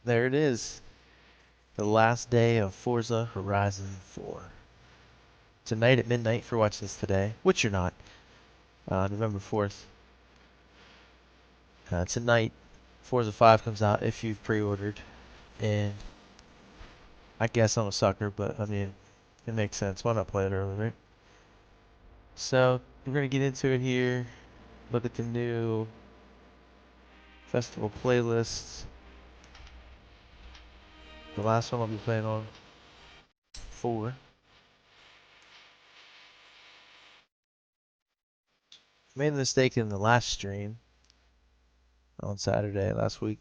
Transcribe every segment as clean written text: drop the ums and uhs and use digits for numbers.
there it is. The last day of Forza Horizon 4. Tonight at midnight for watching this today, which you're not. November 4th. Tonight, Forza 5 comes out if you've pre-ordered. And I guess I'm a sucker, but I mean, it makes sense. Why not play it early, right? So, we're going to get into it here. Look at the new festival playlists. The last one I'll be playing on 4. I made a mistake in the last stream on Saturday last week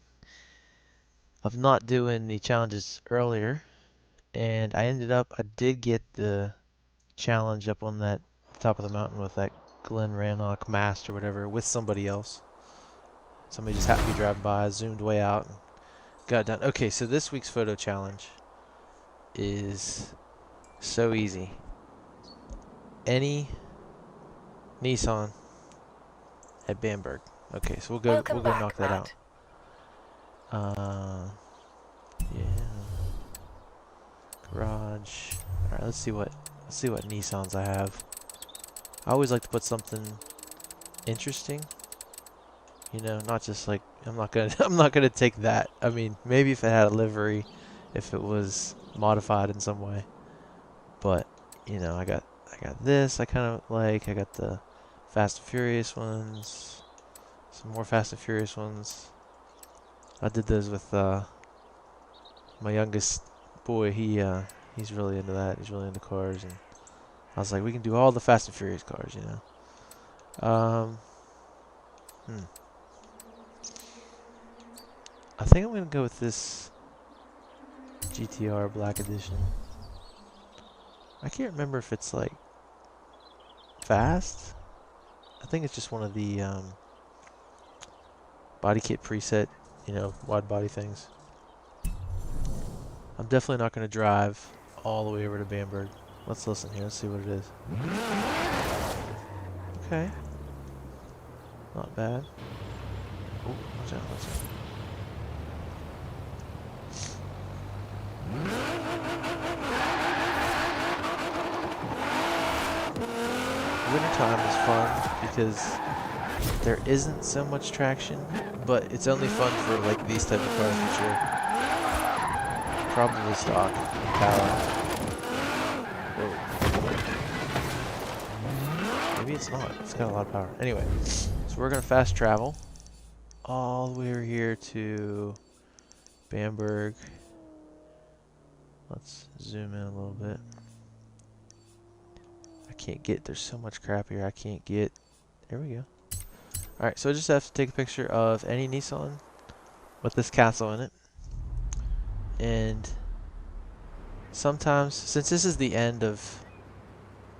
of not doing the challenges earlier, and I did get the challenge up on that top of the mountain with that Glen Rannoch mast or whatever with somebody else. Somebody just happened to be driving by, zoomed way out, and got it done. Okay, so this week's photo challenge is so easy. Any Nissan at Bamberg. Okay, so we'll go knock that out. Yeah. Garage. Alright, let's see what Nissans I have. I always like to put something interesting. You know, not just like I'm not gonna take that. I mean, maybe if it had a livery, if it was modified in some way. But, you know, I got this I kinda like. I got the Fast and Furious ones. Some more Fast and Furious ones. I did those with my youngest boy. He's really into that. He's really into cars, and I was like, we can do all the Fast and Furious cars, you know. I think I'm gonna go with this GTR Black Edition. I can't remember if it's like fast. I think it's just one of the body kit preset, you know, wide body things. I'm definitely not gonna drive all the way over to Bamberg. Let's listen here. Let's see what it is. Okay. Not bad. Oh, watch out, watch out. Wintertime is fun because there isn't so much traction, but it's only fun for like these type of cars for sure. Probably stock power. Whoa. Maybe it's not. It's got a lot of power. Anyway, so we're gonna fast travel all the way over here to Bamberg. Let's zoom in a little bit. There's so much crap here I can't get. There we go. Alright, so I just have to take a picture of any Nissan with this castle in it. And sometimes, since this is the end of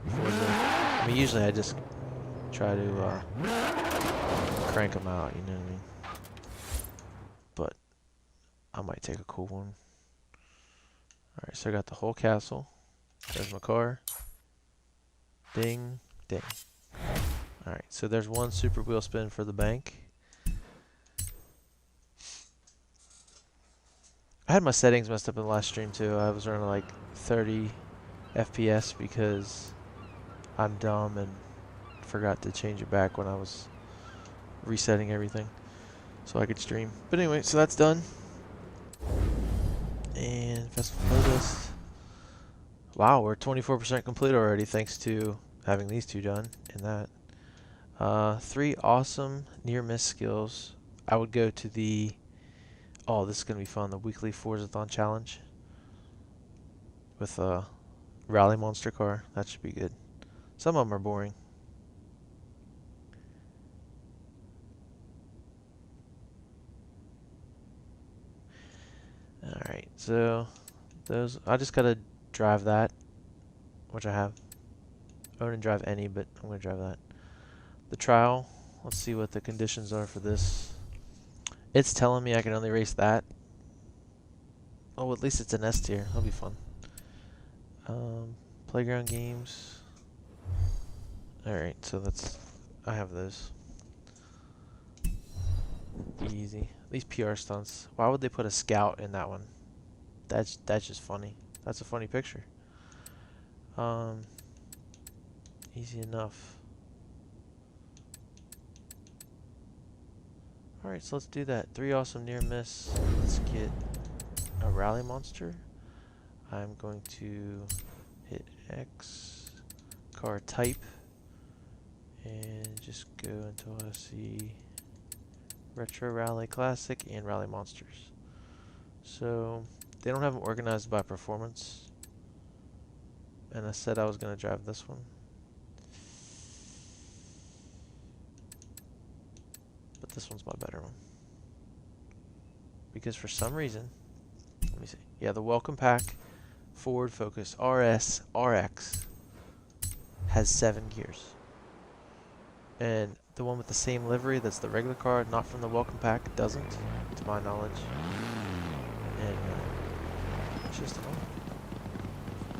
Forza, I mean, usually I just try to crank them out, you know what I mean? But I might take a cool one. Alright, so I got the whole castle. There's my car. Ding, ding. Alright, so there's one super wheel spin for the bank. I had my settings messed up in the last stream too. I was running like 30 FPS because I'm dumb and forgot to change it back when I was resetting everything so I could stream. But anyway, so that's done. And festival playlist. Wow, we're 24% complete already thanks to having these two done and that. 3 awesome near-miss skills. I would go to the... Oh, this is going to be fun. The weekly Forzathon challenge. With a rally monster car. That should be good. Some of them are boring. Alright, so... those... I just gotta drive that. Which I have. I wouldn't drive any, but I'm gonna drive that. The trial. Let's see what the conditions are for this. It's telling me I can only race that. Oh, at least it's an S tier. That'll be fun. Playground games. Alright, so I have those. Easy. These PR stunts. Why would they put a scout in that one? That's just funny. That's a funny picture. Easy enough. Alright, so let's do that. 3 awesome near miss. Let's get a rally monster. I'm going to hit X, car type, and just go until I see retro rally classic and rally monsters. So they don't have them organized by performance, and I said I was going to drive this one. But this one's my better one. Because for some reason, let me see. Yeah, the welcome pack Ford Focus RS RX has 7 gears. And the one with the same livery, that's the regular car, not from the welcome pack, doesn't, to my knowledge. And it's just fun.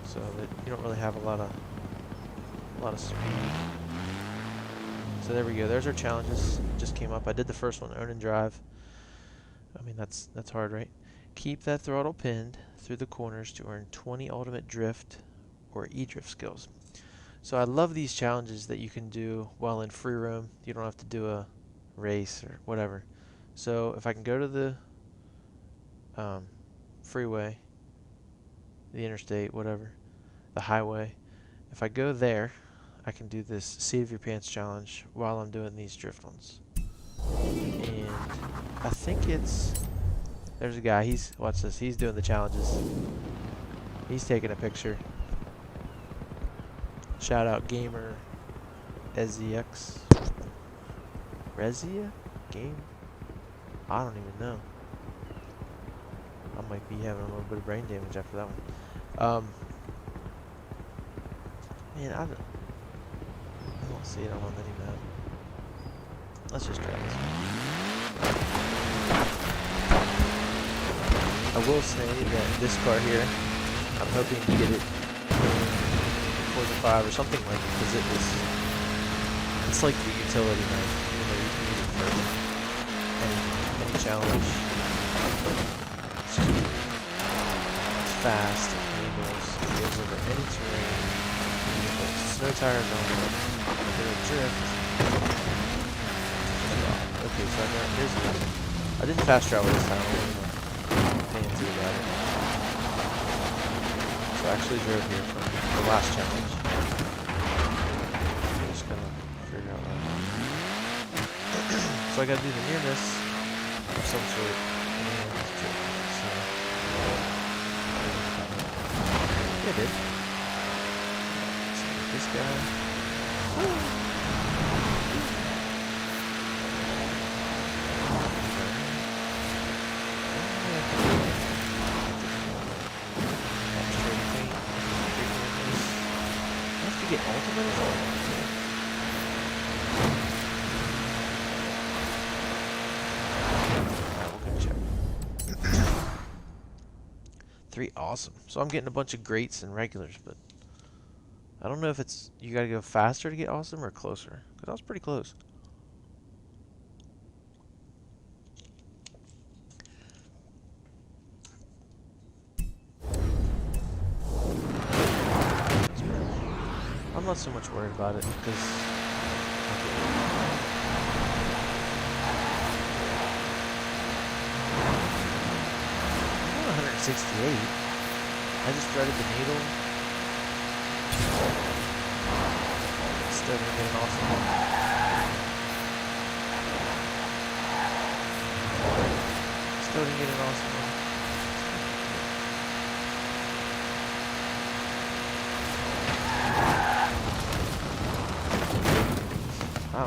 So that you don't really have a lot of speed. So there we go. There's our challenges. Just came up. I did the first one, own and drive. I mean, that's hard, right? Keep that throttle pinned through the corners to earn 20 ultimate drift or e-drift skills. So I love these challenges that you can do while in free roam. You don't have to do a race or whatever. So if I can go to the freeway, the interstate, whatever, the highway, if I go there, I can do this seat of your pants challenge while I'm doing these drift ones. And I think it's, there's a guy, watch this, he's doing the challenges. He's taking a picture. Shout out gamer SZX. Rezia? Game? I don't even know. I might be having a little bit of brain damage after that one. Man, I don't see it on any map. Let's just try this one. I will say that this car here, I'm hoping to get it Forza 5 or something like it, because it's like the utility knife, you know, you can use it for any challenge. It's fast, it handles, it goes over any terrain, snow tires on it, it'll drift. Okay, so here's another. I didn't fast travel this time, I wasn't fancy about it. So I actually drove here from the last challenge. I'm just gonna figure out that. So I gotta do the near miss of some sort. So, yeah, I did. So this guy. Get ultimate as well. Alright, we'll go check. 3 awesome. So I'm getting a bunch of greats and regulars, but I don't know if it's you gotta go faster to get awesome or closer. Because I was pretty close. I'm not so much worried about it because 168. I just threaded the needle. Still gonna get an awesome one. Still gonna get an awesome one. Oh.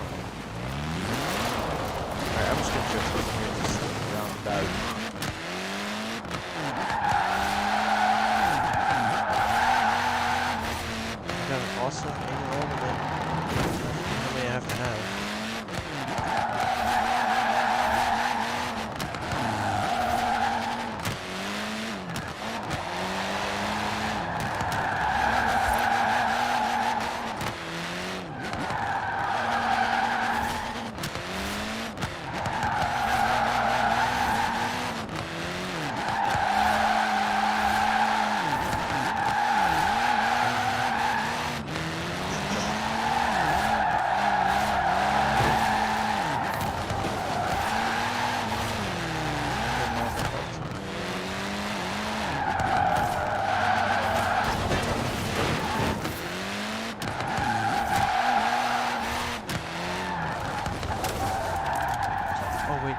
Alright, I'm just gonna drift over here and just around the bag. I got an awesome annual ultimate. How many I have to have?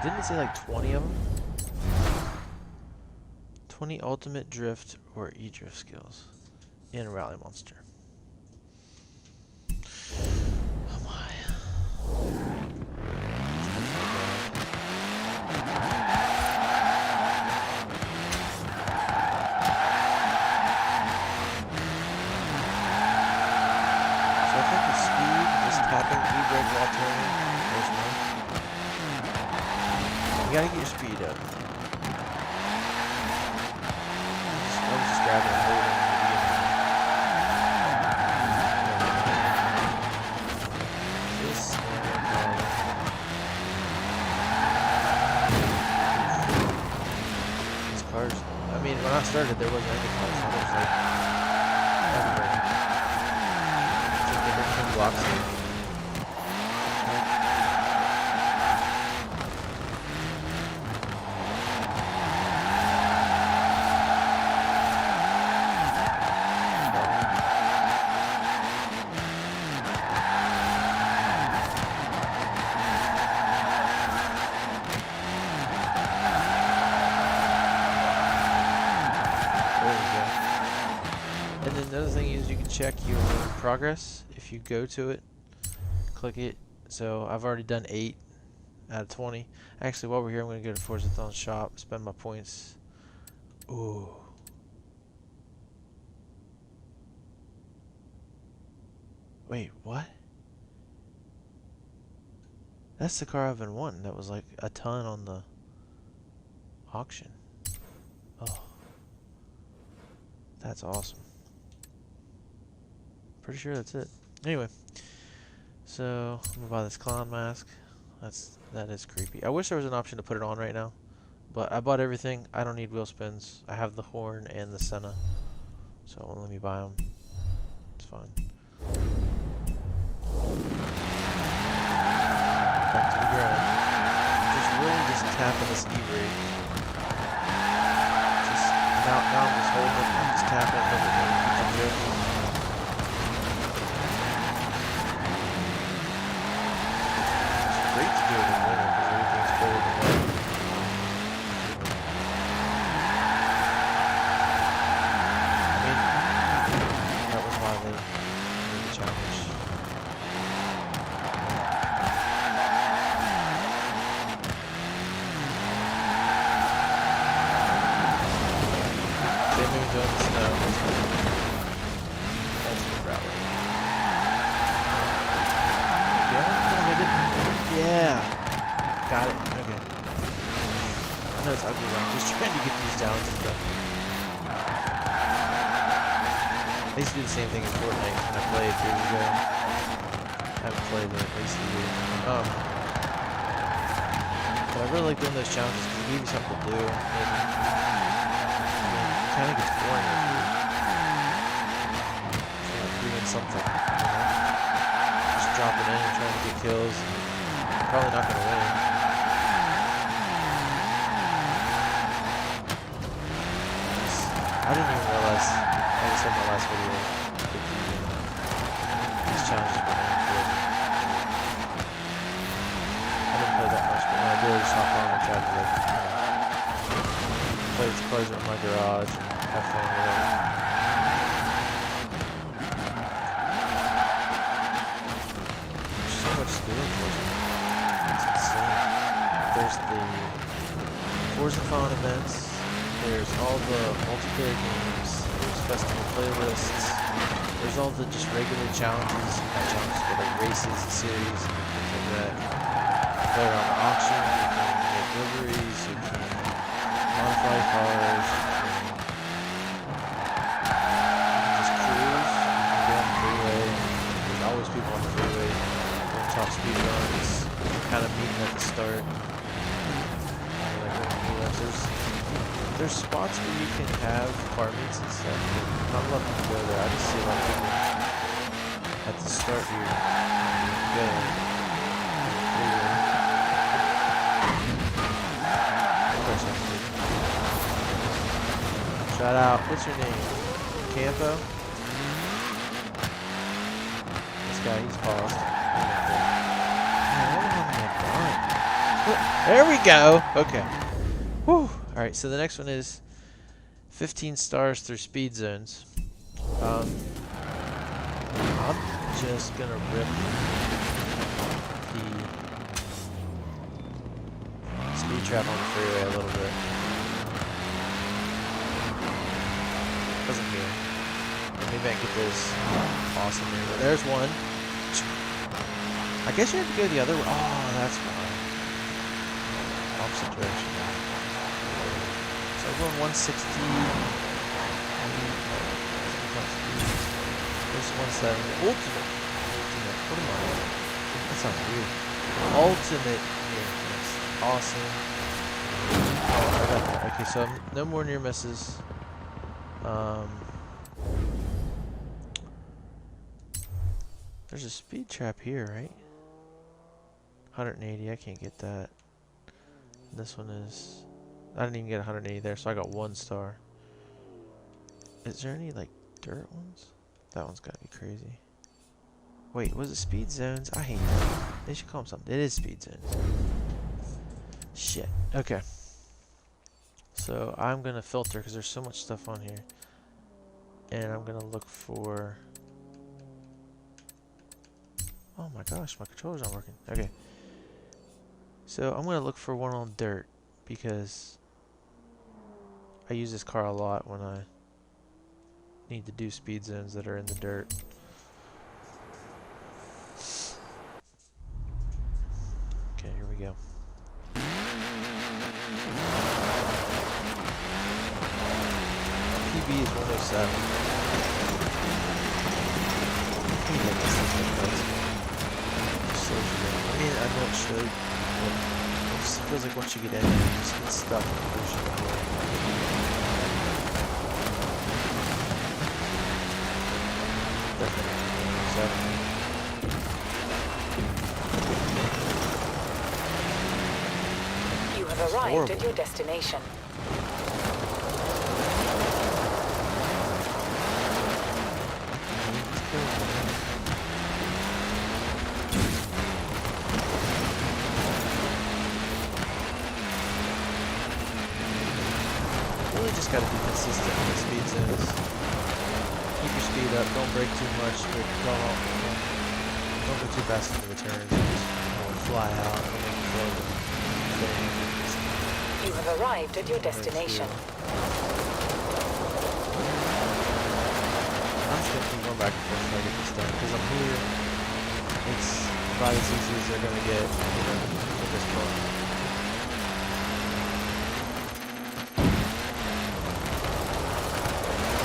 Didn't it say like 20 of them? 20 ultimate drift or e-drift skills in Rally Monster. Oh my. So I think the speed is tapping e-brake while turning. There's one. You gotta get your speed up. I was just grabbing and holding in the beginning. This these cars. I mean, when I started, there wasn't any cars. So there was like everywhere. Just the different blocks here. Check your progress if you go to it, click it. So I've already done 8 out of 20. Actually, while we're here, I'm going to go to Forza shop, spend my points. Ooh. Wait, what? That's the car I've been wanting. That was like a ton on the auction. Oh, that's awesome. Pretty sure that's it. Anyway, so I'm gonna buy this clown mask. That is creepy. I wish there was an option to put it on right now, but I bought everything. I don't need wheel spins. I have the horn and the Senna, so let me buy them. It's fine. Back to the ground. Just really just tapping this e-brake. Just now I'm just holding it. I'm just tapping it. Keep it great to do it in winter because everything's cold and wet. I mean, that was why they made the challenge. They moved on the snow. Ultimate rally. Yeah, got it. Okay. I know it's ugly, but I'm just trying to get these down and stuff. I used to do the same thing in Fortnite when I played years ago. I haven't played in at least a year. But I really like doing those challenges because they give you something to do. And it kind of gets boring if you're not doing something. You know? Just dropping in and trying to get kills. Probably not going to win. I didn't even realize, like I said in my last video, that these challenges were good. I didn't play that much, but when I did, I just hop on and try to like, play with the cars in my garage and have fun with it. There's so much to do for it. There's the Forza events, there's all the multiplayer games, there's festival playlists, there's all the just regular challenges, not challenges, but like races, series, and things like that. You play around the auction, you can make liveries, you can modify cars, you can just cruise, you can go on the freeway, there's always people on the freeway doing top speed runs, kind of meeting at the start. There's spots where you can have car meets and stuff. Not a lot of people go there. I just see a lot of people at the start here. Shout out. What's your name? Campo? This guy, he's paused. Man, what am I done? There we go. Okay. Whew. Alright, so the next one is 15 stars through speed zones. I'm just gonna rip the speed trap on the freeway a little bit. Wasn't here. Maybe I can get this awesome here. But there's one. I guess you have to go the other way. Oh, that's why. Opposite direction. So I'm going 160. There's 170. Ultimate. What am I? That sounds weird. Ultimate. Yeah, awesome. I got that. Okay, so no more near misses. There's a speed trap here, right? 180. I can't get that. This one is. I didn't even get 180 there, so I got 1 star. Is there any like dirt ones? That one's gotta be crazy. Wait, was it speed zones? I hate that. They should call them something. It is speed zones. Shit. Okay. So I'm gonna filter because there's so much stuff on here, and I'm gonna look for. Oh my gosh, my controller's not working. Okay. So I'm gonna look for one on dirt because I use this car a lot when I need to do speed zones that are in the dirt. Okay, here we go. PB is 107. I mean, I know it should, but it just feels like once you get in, you just get stuck in the ocean. Definitely 107. You have arrived at your destination. Really just gotta be consistent with the speed zones. Keep your speed up, don't brake too much, but don't go too fast into the turns. Just fly out and make it forward. You have arrived at your destination. I'm just gonna keep going back and forth until I get this done, because I'm here. It's about as easy as they're gonna get, you know, for this point.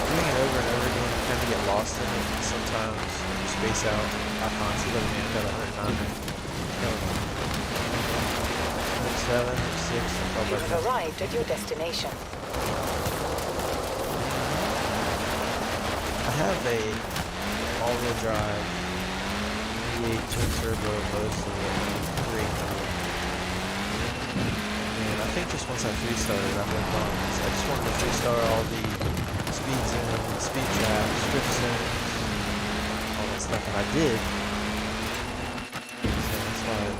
Doing it over and over again, you kind of get lost in it. Sometimes you space out. I constantly let me got 109. 7 or 6. You have arrived at your destination. I have a all-wheel drive V8 twin turbo most of the 300. And I think just once I 3-started, I moved on. So I just wanted to 3-star all the speed zones, speed traps, drift zones, all that stuff, and I did. So that's why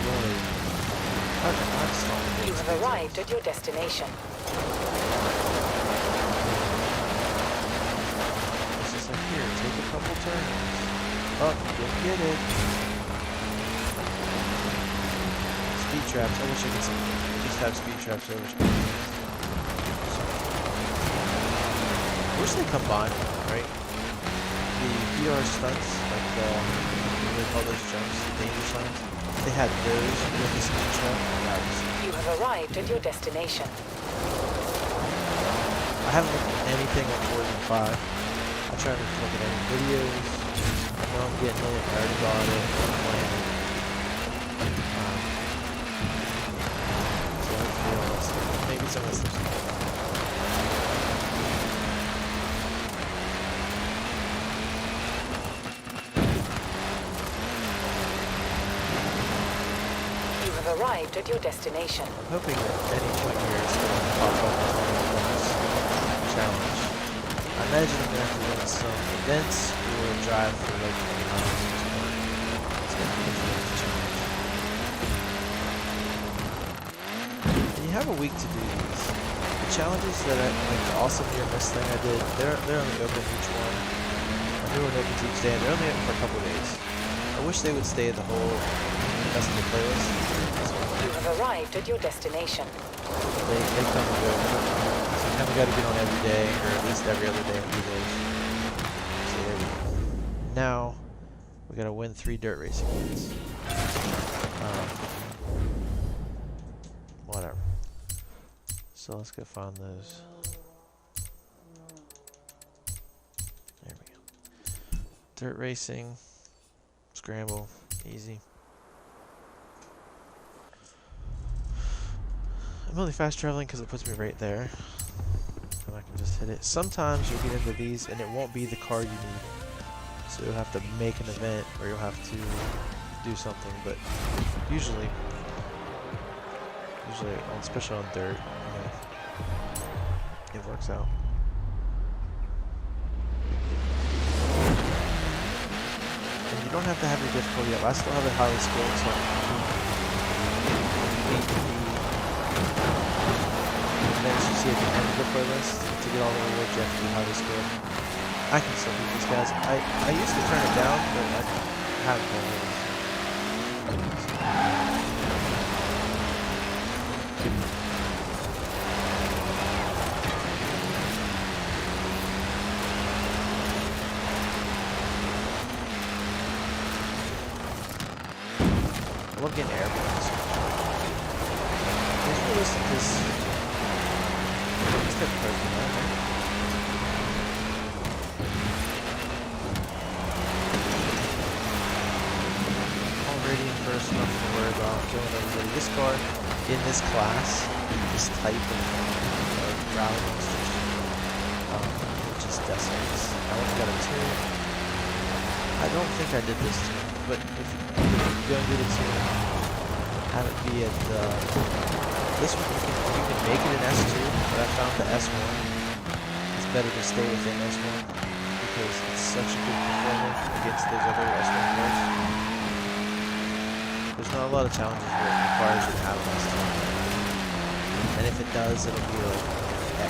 really. You have arrived at your destination. It's just like, here, take a couple turns. Oh, didn't get it. Speed traps. I wish I could just have speed traps over speed traps. I wish they combined them, right? The PR stunts, like what do they call those jumps, the danger signs. They had those with the speed trap. You have arrived at your destination. I haven't looked at anything on Forza 5. I try to look at any videos. I know I'm getting it. I already got it. I'm playing it. So hopefully all that stuff. Maybe some of this stuff. Arrived at your destination. I'm hoping that any point here is going to pop up on this challenge. I imagine I'm going to have to run some events or drive for like 20 miles. It's going to be a challenge. have a week to do these. The challenges that like the awesome near miss thing I did, they're only open each one. A new one opens each day, and they're only open for a couple days. I wish they would stay the whole rest of the playlist. You have arrived at your destination. They come and go. So you kind of got to get on every day, or at least every other day in 2 days. So there we go. Now we gotta win 3 dirt racing points. Whatever. So let's go find those. There we go. Dirt racing, scramble, easy. I'm only fast traveling because it puts me right there. And I can just hit it. Sometimes you'll get into these and it won't be the car you need. So you'll have to make an event or you'll have to do something, but usually, especially on dirt, it works out. And you don't have to have your difficulty up. I still have it highly skilled, so events you see at the end of the playlist to get all the rewards you have to be highly skilled. I can still beat these guys. I used to turn it down, but I haven't done it. I love getting airborne. It's realistic because it's got the person out there. Already in first, nothing to worry about. Killing everybody. This car in this class, this type of rally monsters, it just decimates. I only got a 2. I don't think I did this too, but if you don't do the 2, have it be at this one. You can make it an S2, but I found the S1. It's better to stay within S1 because it's such a good performer against those other S1 cars. There's not a lot of challenges where it requires you to have an S2, and if it does, it'll be like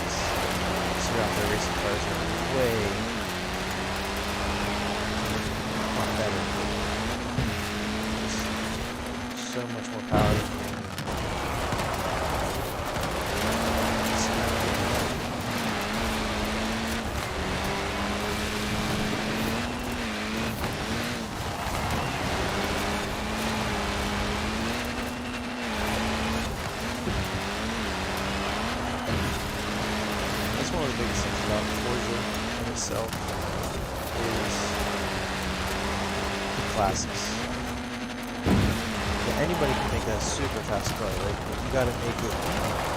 X. So you're out there racing cars that are way better. So much more power. That's one of the biggest things about Forza in itself is the classes. Anybody can make a super fast car, right? But you gotta make it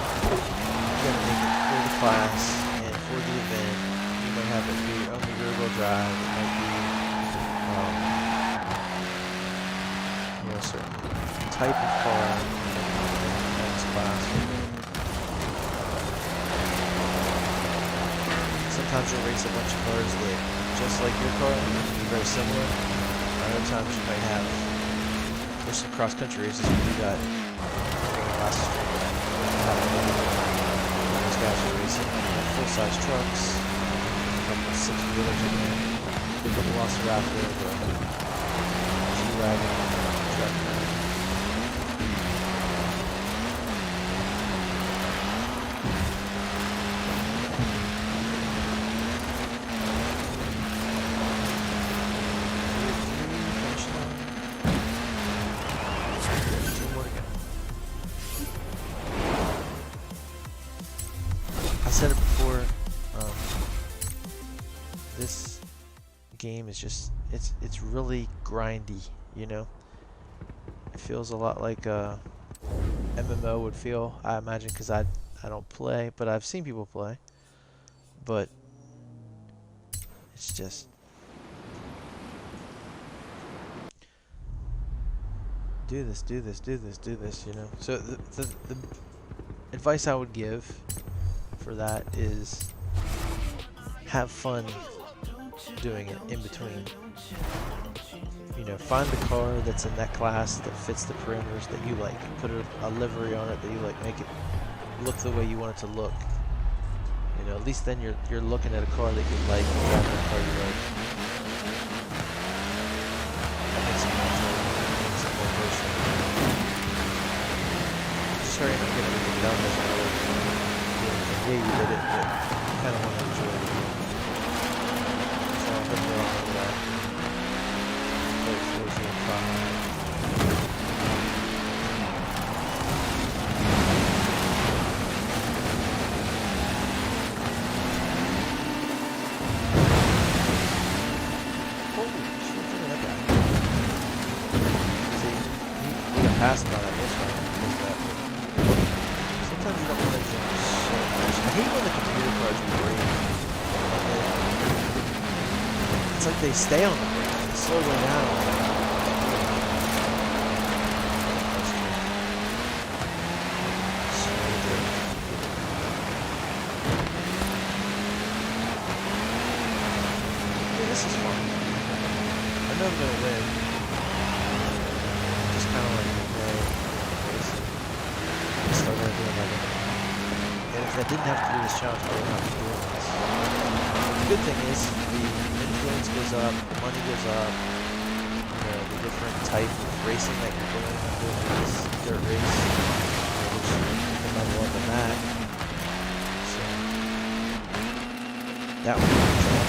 for the class and for the event. You might have it be only rear-wheel drive. It might be, a certain type of car in this class. Sometimes you'll race a bunch of cars that, just like your car, be very similar. Other times you might have some cross-country races where you got across the street. Those guys are racing full-size trucks, a couple of 6-wheelers in there, a Velociraptor, a G-Wagon, truck. I said it before, this game is just, it's really grindy, you know? It feels a lot like a MMO would feel, I imagine, because I don't play, but I've seen people play. But it's just do this, you know? So the advice I would give for that is have fun doing it in between. You know, find the car that's in that class that fits the parameters that you like. Put a livery on it that you like. Make it look the way you want it to look. You know, at least then you're looking at a car that you like, and driving a car you like. That makes it more enjoyable, makes it more personal. Just hurry up and get everything done doesn't really do anything. Yeah, you did it, but you kind of want to enjoy it. So I'll hit the wrong over that. Play Forza 5. Passed by that this one. Sometimes you don't want to jump so much. I hate when the computer cards break. It's like they stay on the brake. They slow way down. Yeah, this is fun. I know I'm gonna win. Just kind of like. And if I didn't have to do this challenge, I wouldn't have to do this. The good thing is the influence goes up, the money goes up, the different type of racing that you're doing. I'm doing this dirt race, which you can level up in that. So that one goes up.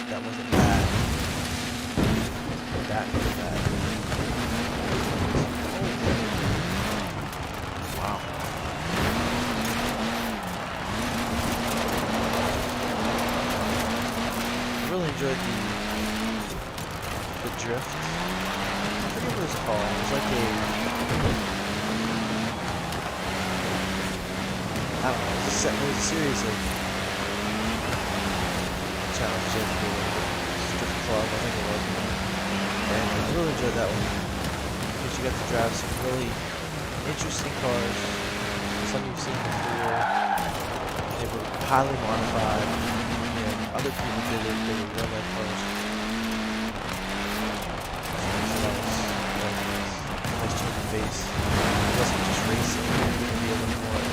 That wasn't bad. That was bad. Enjoyed the drift. I forget what it was called. It was like a I don't know. It was a series of challenges you had to do. Drift club, I think it was. And I really enjoyed that one because you got to drive some really interesting cars. Some you've seen before. They were highly modified. Other people did it, they were real life cars. So that was nice change of pace. It wasn't just racing, you could be a little more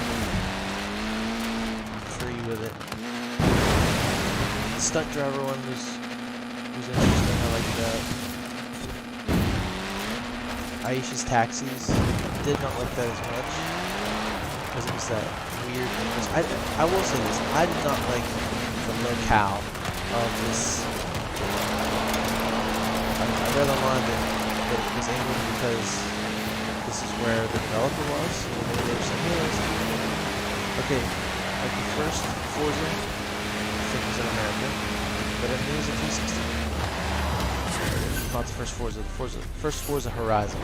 free with it. The stunt driver one was interesting, I liked that. Aisha's Taxis, did not like that as much. Because it was that weird English. I will say this, I did not like the locale of this. I read online that it was England because this is where the developer was. So maybe they were saying, hey, okay, like the first Forza, I think was in America, but it was a 360. Not the first Forza, first Forza Horizon.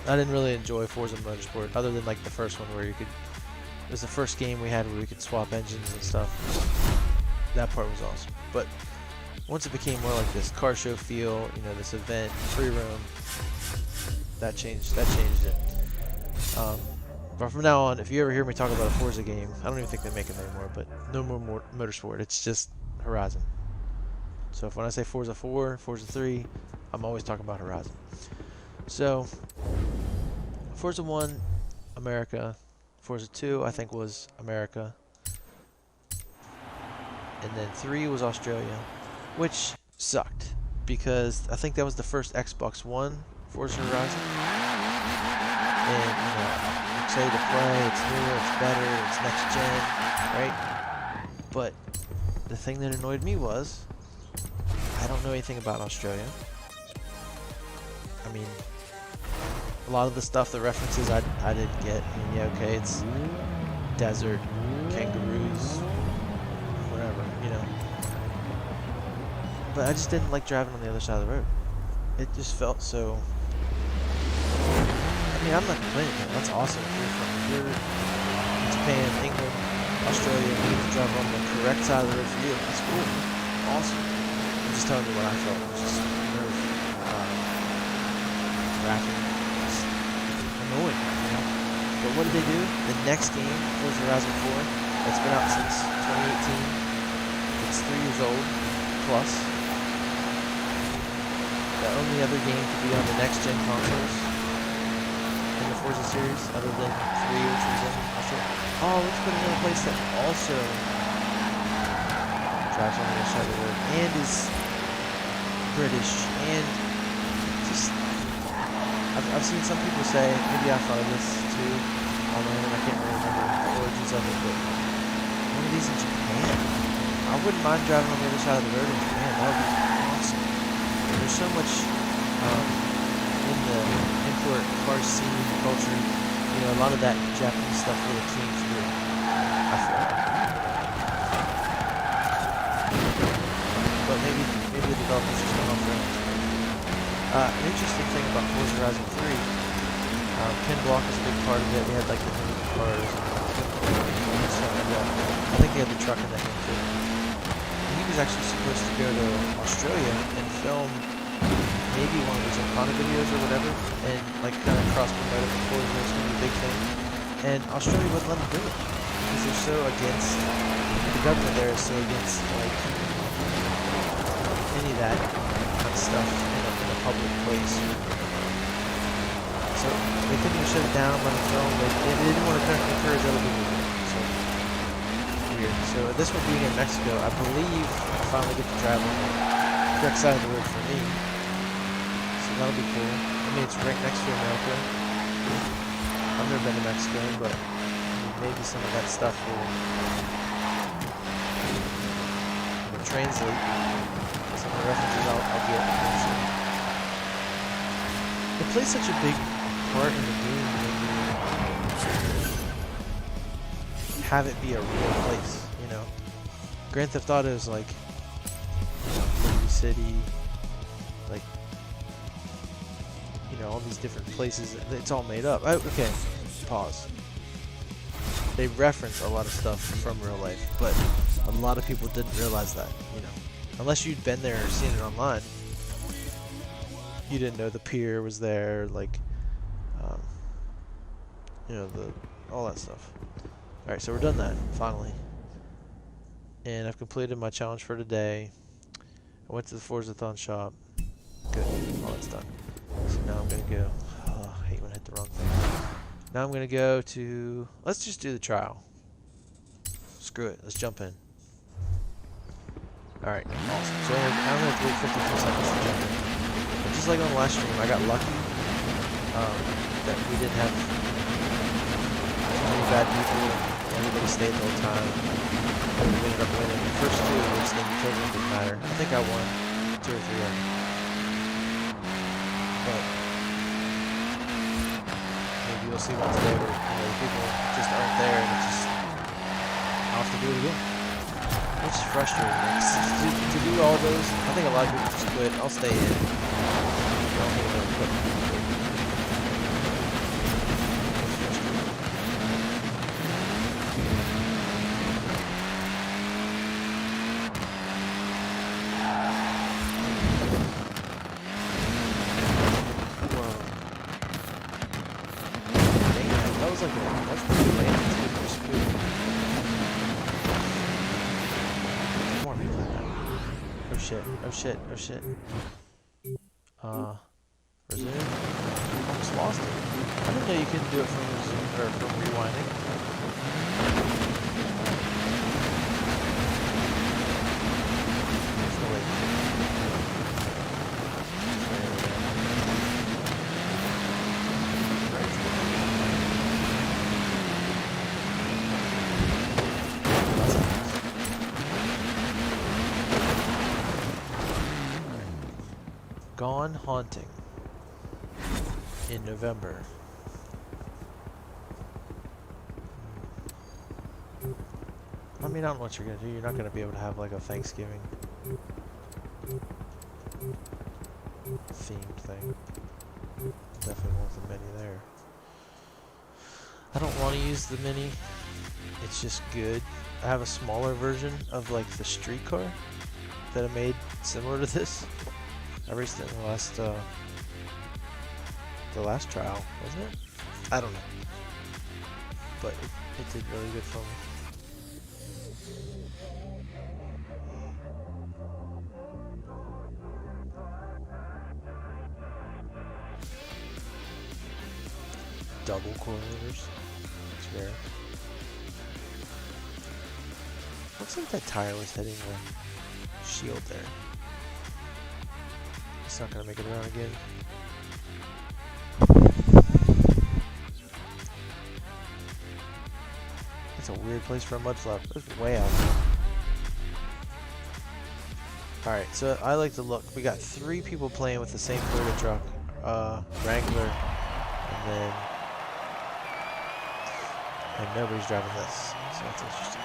I didn't really enjoy Forza Motorsport, other than like the first one where you could. It was the first game we had where we could swap engines and stuff. That part was awesome. But once it became more like this car show feel, this event, free roam, that changed it. But from now on, if you ever hear me talk about a Forza game, I don't even think they make them anymore, but no more Motorsport. It's just Horizon. So if when I say Forza 4, Forza 3, I'm always talking about Horizon. So Forza 1, America. Forza 2, I think, was America. And then 3 was Australia, which sucked because I think that was the first Xbox One Forza Horizon. And, I'm excited to play, it's newer, it's better, it's next gen, right? But the thing that annoyed me was, I don't know anything about Australia. I mean, a lot of the stuff, the references I didn't get. I mean, yeah, okay, it's desert, kangaroos, whatever, But I just didn't like driving on the other side of the road. It just felt so. I mean, I'm not complaining. That's awesome. If you're in Japan, England, Australia, you get to drive on the correct side of the road for you. That's cool. Awesome. I'm just telling you what I felt. It was just nerve wracking. Annoying, But what did they do? The next game, Forza Horizon 4, that's been out since 2018. It's 3 years old, plus. The only other game to be on the next gen consoles. And the Forza series other than 3, which was in Australia. Oh, let's put another place that also drives on the other side of the road and is British and just I've seen some people say, maybe I thought of this too online and I can't really remember the origins of it, but one of these in Japan. I wouldn't mind driving on the other side of the road in Japan. That would be awesome. There's so much in the import car scene culture. You know, a lot of that Japanese stuff really came through. I feel like. But maybe the developers just went off rails. An interesting thing about Forza Horizon 3, Ken Block is a big part of it. They had like the mini cars and stuff like that. I think they had the truck in that game too. He was actually supposed to go to Australia and film maybe one of his Okana videos or whatever, and like kind of cross promote it before it was going to be a big thing. And Australia wouldn't let him do it because they're so against, the government there is so against like any of that kind of stuff in a public place. So they couldn't even shut it down, let him film. They didn't want to encourage other people to do it. So weird. So this one being in Mexico, I believe I finally get to drive on the correct side of the road for me. So that'll be cool. I mean, it's right next to America. I've never been to Mexico, but I mean, maybe some of that stuff will translate some of the references I'll get eventually. It plays such a big part in the game when you have it be a real place, you know. Grand Theft Auto is like Liberty City, like, you know, all these different places. It's all made up. Okay, pause. They reference a lot of stuff from real life, but a lot of people didn't realize that, you know. Unless you'd been there or seen it online, you didn't know the pier was there, like, you know, all that stuff. Alright, so we're done that, finally. And I've completed my challenge for today. I went to the Forzathon shop. Good, all that's done. So now I'm gonna go, oh, I hate when I hit the wrong thing. Now I'm gonna go to, let's just do the trial. Screw it, let's jump in. Alright, awesome. So I'm gonna have to wait 52 seconds to jump in. But just like on the last stream, I got lucky that we didn't have too many bad people. Everybody stayed the whole time. And we ended up winning. The first two, which then totally didn't matter. I think I won 2 or 3 of them. But maybe you'll see one today where, you know, the people just aren't there and it's just, I'll have to do it again. Which is frustrating. To do all those, I think a lot of people just quit. I'll stay in. I don't think they'll quit. That was like that's the good landing too. They're smooth. More people like that. Oh shit, oh shit, oh shit. Resume? Almost lost it. I didn't know you couldn't do it from resume, or from rewinding. There's no way. Gone Haunting in November. I mean, I don't know what you're gonna do. You're not gonna be able to have like a Thanksgiving themed thing. Definitely want the mini there. I don't want to use the mini. It's just good. I have a smaller version of like the streetcar that I made similar to this. I raced it in the last trial, wasn't it? I don't know. But it did really good for me. double coilovers. It's rare. Looks like that tire was hitting the shield there. It's not gonna make it around again. That's a weird place for a mudflap. It's way out there. Alright, so I like to look. We got 3 people playing with the same Toyota truck. Wrangler, and nobody's driving this. So that's interesting.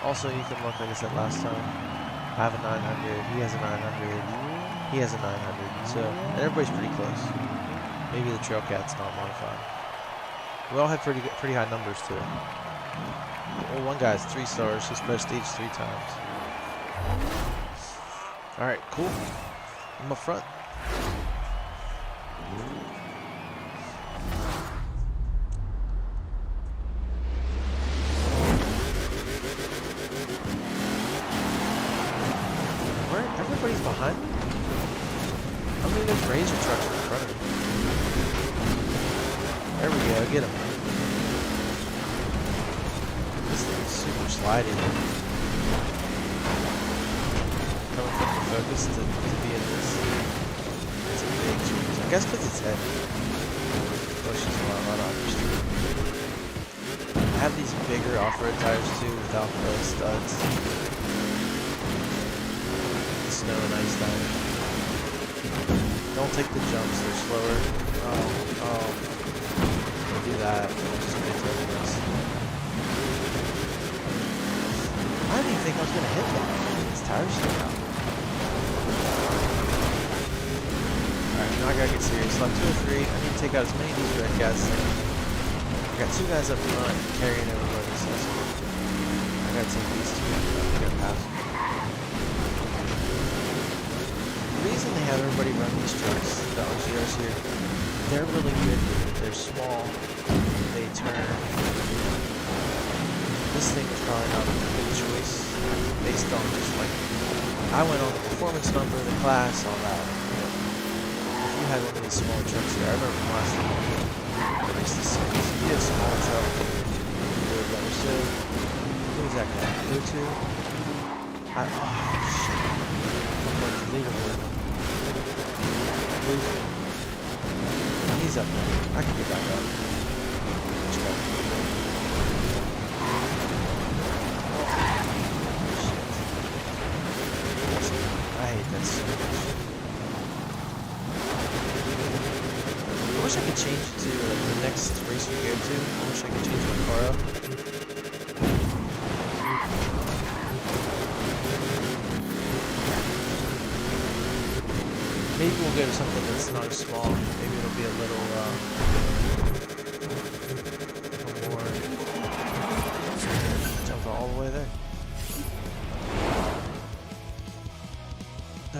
Also, you can look, like I said last time, I have a 900, he has a 900, he has a 900, so, and everybody's pretty close. Maybe the Trailcat's not modified. We all have pretty high numbers too. Well, one guy's 3 stars, he's prestige 3 times. Alright, cool. I'm up front. Everybody's behind me? I mean, there's Razor trucks in front of me. There we go, get him. This thing is super sliding. Coming from the focus to be in this. It's a big change. I guess because it's heavy. Pushes a lot off the street. I have these bigger off-road tires too without the studs. Snow and ice tires. Don't take the jumps, they're slower. Oh. Don't do that. Just make this. I didn't even think I was going to hit that. These tires still out. Alright, now I gotta get serious. Left 2 or 3. I need to take out as many of these red guys as I can. I got 2 guys up front carrying everybody, so that's good. I gotta take these 2 guys out to get past them. The reason they have everybody run these trucks, the RCRs here, they're really good. They're small. They turn. This thing was probably not a good choice based on just like I went on the performance number, the class, all that. If you had one of these small trucks here, I remember from last time I raced the series. If you had a small truck, you would have understood. Who's that guy? Go to? Oh shit. I'm going to leave him. He's up there. I can get back up. Let's go. Shit. I hate that so much. I wish I could change it to the next race we go to. I wish I could change my car up. Maybe we'll go to something that's not as small. Maybe it'll be a little more. Jump all the way there.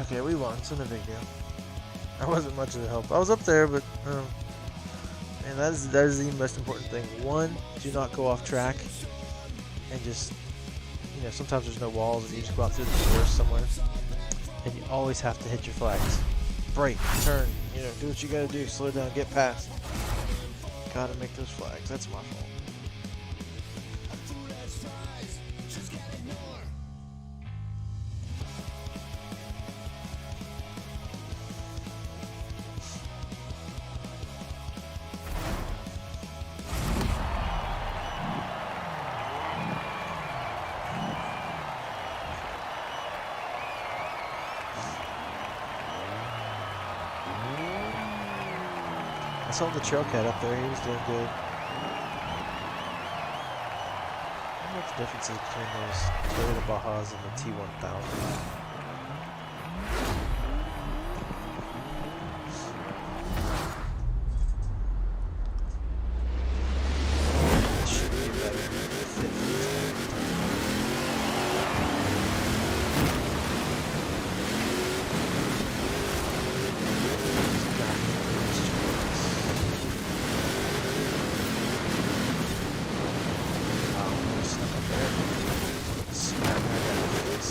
Okay, we won, so no big deal. I wasn't much of a help. I was up there, but and that is the most important thing. 1, do not go off track, and just sometimes there's no walls, and you just go out through the forest somewhere, and you always have to hit your flags. Brake, turn, do what you gotta do, slow down, get past. Gotta make those flags, that's my fault. I saw the Trailcat up there, he was doing good. I don't know what the difference is between those Toyota Bajas and the T1000. It should be better fit for this kind of time. Smack right in the face.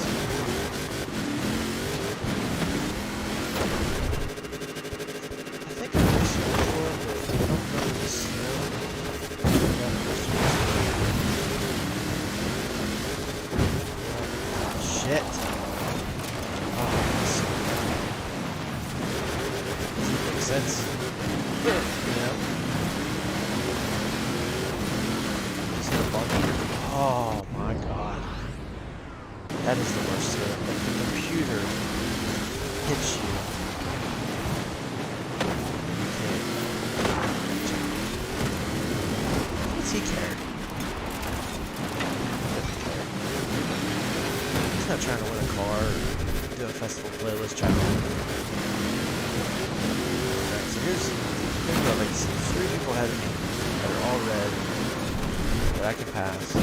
sense. You know? See the bump here? Oh my god. That is the worst thing. If the computer hits you, you can't. What's he care? He's not trying to win a car or do a festival playlist challenge. Alright, so here's like 3 people ahead of me that are all red that I can pass.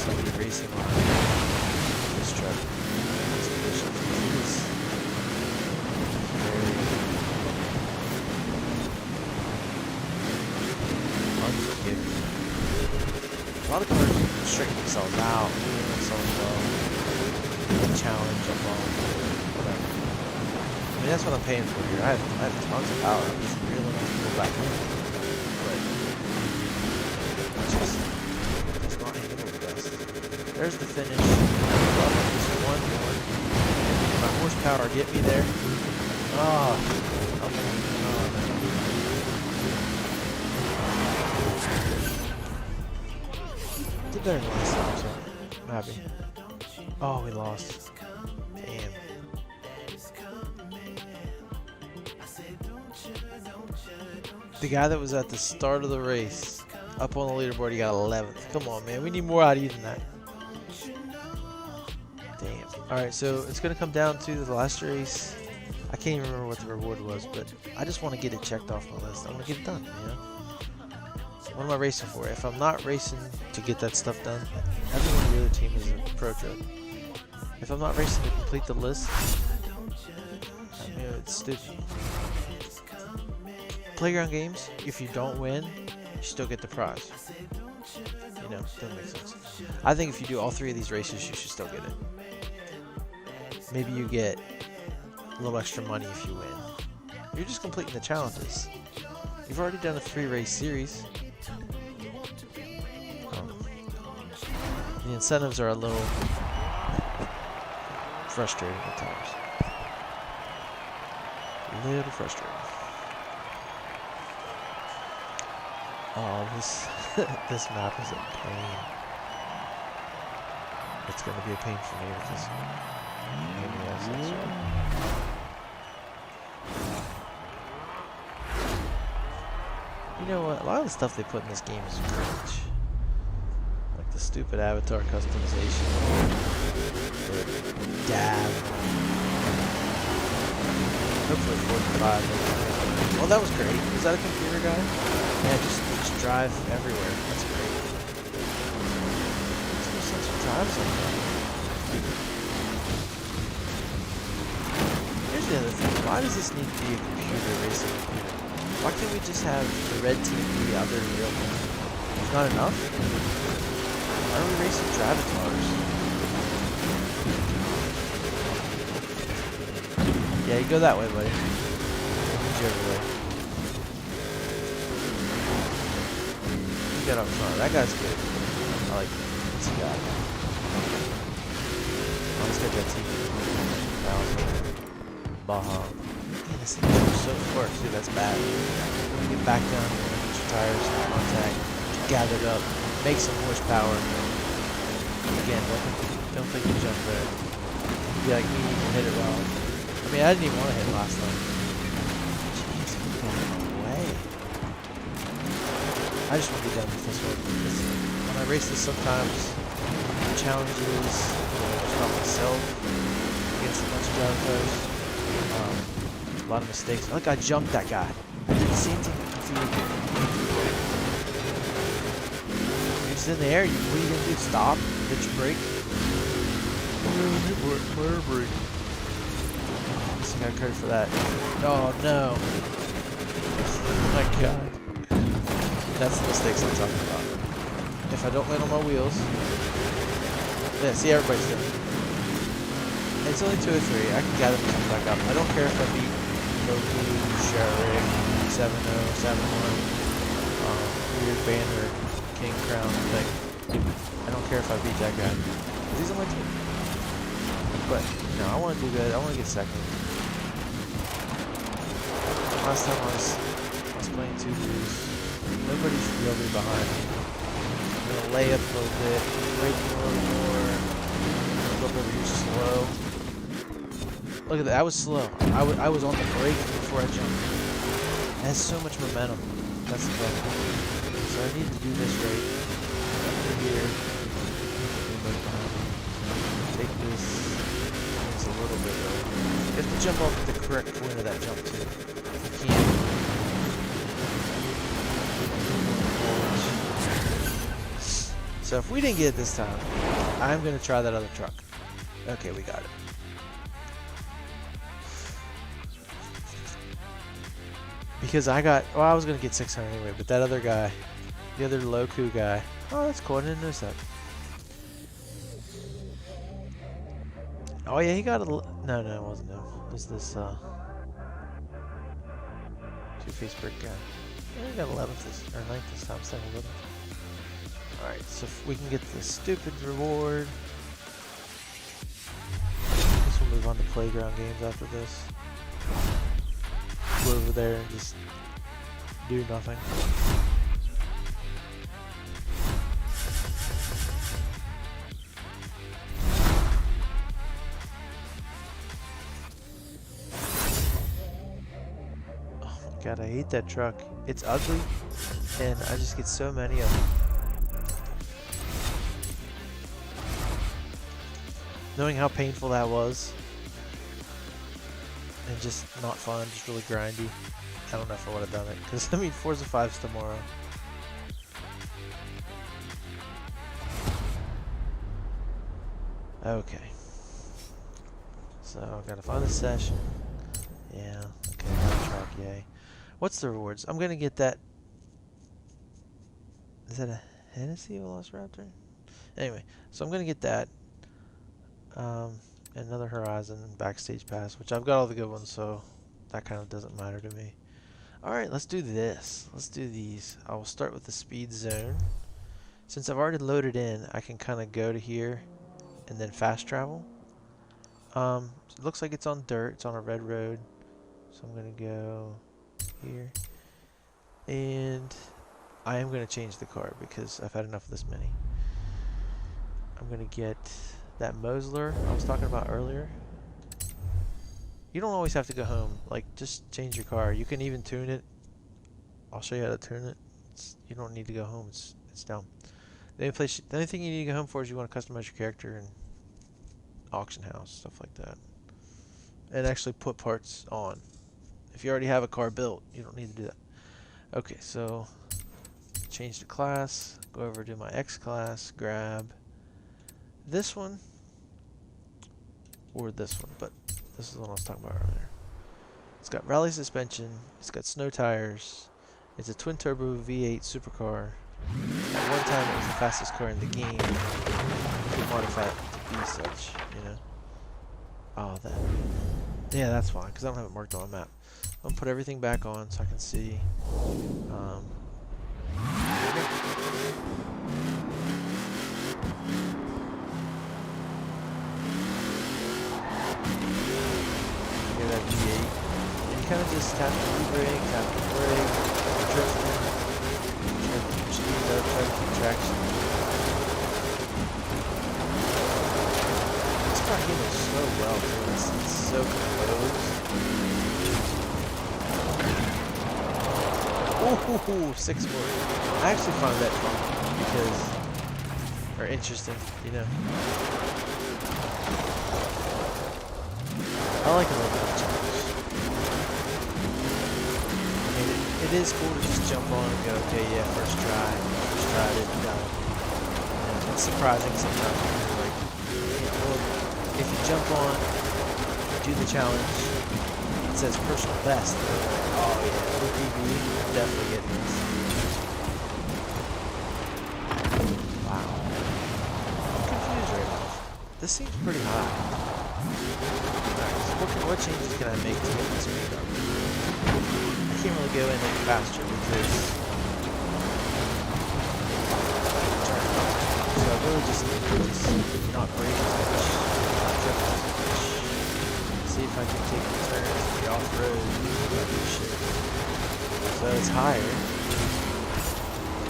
Somebody racing on this truck. This condition is very unforgiving. A lot of cars straighten themselves out, doing themselves well, challenge up on whatever. I mean, that's what I'm paying for here. I have tons of power. I'm just real enough to go back home. But it's not handling the best. There's the finish. Just one more. My horsepower get me there. Oh, no. Did better than last time, so I'm happy. Oh, we lost. Damn. The guy that was at the start of the race, up on the leaderboard, he got 11th. Come on, man. We need more out of you than that. Damn. Alright, so it's going to come down to the last race. I can't even remember what the reward was, but I just want to get it checked off my list. I want to get it done, you know? What am I racing for? If I'm not racing to get that stuff done, everyone on the other team is a pro truck. If I'm not racing to complete the list, I mean, it's stupid. Playground games, if you don't win, you still get the prize. You know, doesn't make sense. I think if you do all 3 of these races, you should still get it. Maybe you get a little extra money if you win. You're just completing the challenges. You've already done a 3-race series. The incentives are a little frustrating at times. A little frustrating. Oh, this this map is a pain. It's gonna be a pain for me with this pain in the ass, that's right. You know what? A lot of the stuff they put in this game is garbage. Like the stupid avatar customization, the dab. Hopefully 45. Oh, that was great. Was that a computer guy? Yeah, just drive everywhere. That's great. Makes no sense to drive like that. Here's the other thing. Why does this need to be a computer racing computer? Why can't we just have the red team be the other real team? It's not enough? Why are we racing Travatars? Yeah, you go that way, buddy. Whichever way. Get up front. That guy's good. I like him. What's he got? Oh, he's got that TV. Baja. Man, this thing goes so far too. That's bad. When you get back down, you want to get your tires in contact, get gathered up, make some horsepower. Again, don't think you jump there. Be like me, you can hit it well. I mean, I didn't even want to hit it last time. Jeez, way. I just want to be done with this one. When I race this sometimes, challenges, just not myself, against a bunch of drivers, a lot of mistakes. Look, I jumped that guy. I did the same thing with you. It's in the air, what are you going to do? Stop? Hit your brake? Where brake? I got credit for that. Oh no. Oh my god. That's the mistakes I'm talking about. If I don't land on my wheels. Yeah, see, everybody's doing it. It's only 2 or 3. I can gather myself back up. I don't care if I beat Loki, Sherrick, 7-0, 7-1, weird banner, King Crown thing. I don't care if I beat that guy. He's on my team. But, no, I want to do good. I want to get second. Last time I was playing 2 dudes. Nobody's really behind me. I'm going to lay up a little bit, brake a little more. Look over here slow. Look at that. I was slow. I was on the brake before I jumped. It has so much momentum. That's the problem. So I need to do this right. Up here. Take this. It's a little bit low. You have to jump off at the correct point of that jump too. If you can't. So if we didn't get it this time, I'm gonna try that other truck. Okay, we got it. Because I was gonna get 600 anyway, but that other guy, the other Loku guy, oh, that's cool, I didn't notice that. Oh yeah, he got a, no, it wasn't him. It was this, two-face brick guy. Yeah, he got 11th or 9th this time, 7th. Alright, so if we can get the stupid reward. I guess we'll move on to playground games after this. Go over there and just do nothing. Oh my god, I hate that truck. It's ugly, and I just get so many of them. Knowing how painful that was. And just not fun, just really grindy. I don't know if I would have done it, because I mean Forza 5's tomorrow. Okay. So I've got to find a session. Yeah, okay, another truck, yay. What's the rewards? I'm gonna get that. Is that a Hennessy Velociraptor? Anyway, so I'm gonna get that. Another Horizon backstage pass, which I've got all the good ones, so that kind of doesn't matter to me. Alright, let's do this. Let's do these. I will start with the speed zone. Since I've already loaded in, I can kind of go to here and then fast travel. It looks like it's on dirt. It's on a red road. So I'm going to go here. And I am going to change the car because I've had enough of this mini. I'm going to get that Mosler I was talking about earlier. You don't always have to go home. Like, just change your car. You can even tune it. I'll show you how to tune it. You don't need to go home. It's dumb. The only thing you need to go home for is you want to customize your character and auction house, stuff like that. And actually put parts on. If you already have a car built, you don't need to do that. Okay, so change the class. Go over to my X class. Grab this one or this one, but this is the one I was talking about earlier. It's got rally suspension, it's got snow tires, it's a twin turbo V8 supercar. At one time it was the fastest car in the game. You can modify it to be such, you know. Oh, that. Yeah, that's fine, because I don't have it marked on my map. I'm gonna put everything back on so I can see. That V8. And you kind of just tap the e-brake, tap the brake, drifting, try to keep speed up, try to keep traction. This car handles so well too. It's so composed. Ooh, 6 more. I actually find that fun because, or interesting, you know. I like a little bit of challenge. I mean, it is cool to just jump on and go, okay, yeah, first try, didn't die. And it's surprising sometimes when you're like, well, if you jump on, do the challenge, it says personal best. And you're like, oh yeah, with PB, I'm definitely getting this. Wow. I'm confused right now. This seems pretty high. What changes can I make to get this speed up? I can't really go in any faster because so I really just need to Just not brake as much, not drift as much. See if I can take the turns in the off-road type of shit. So it's higher.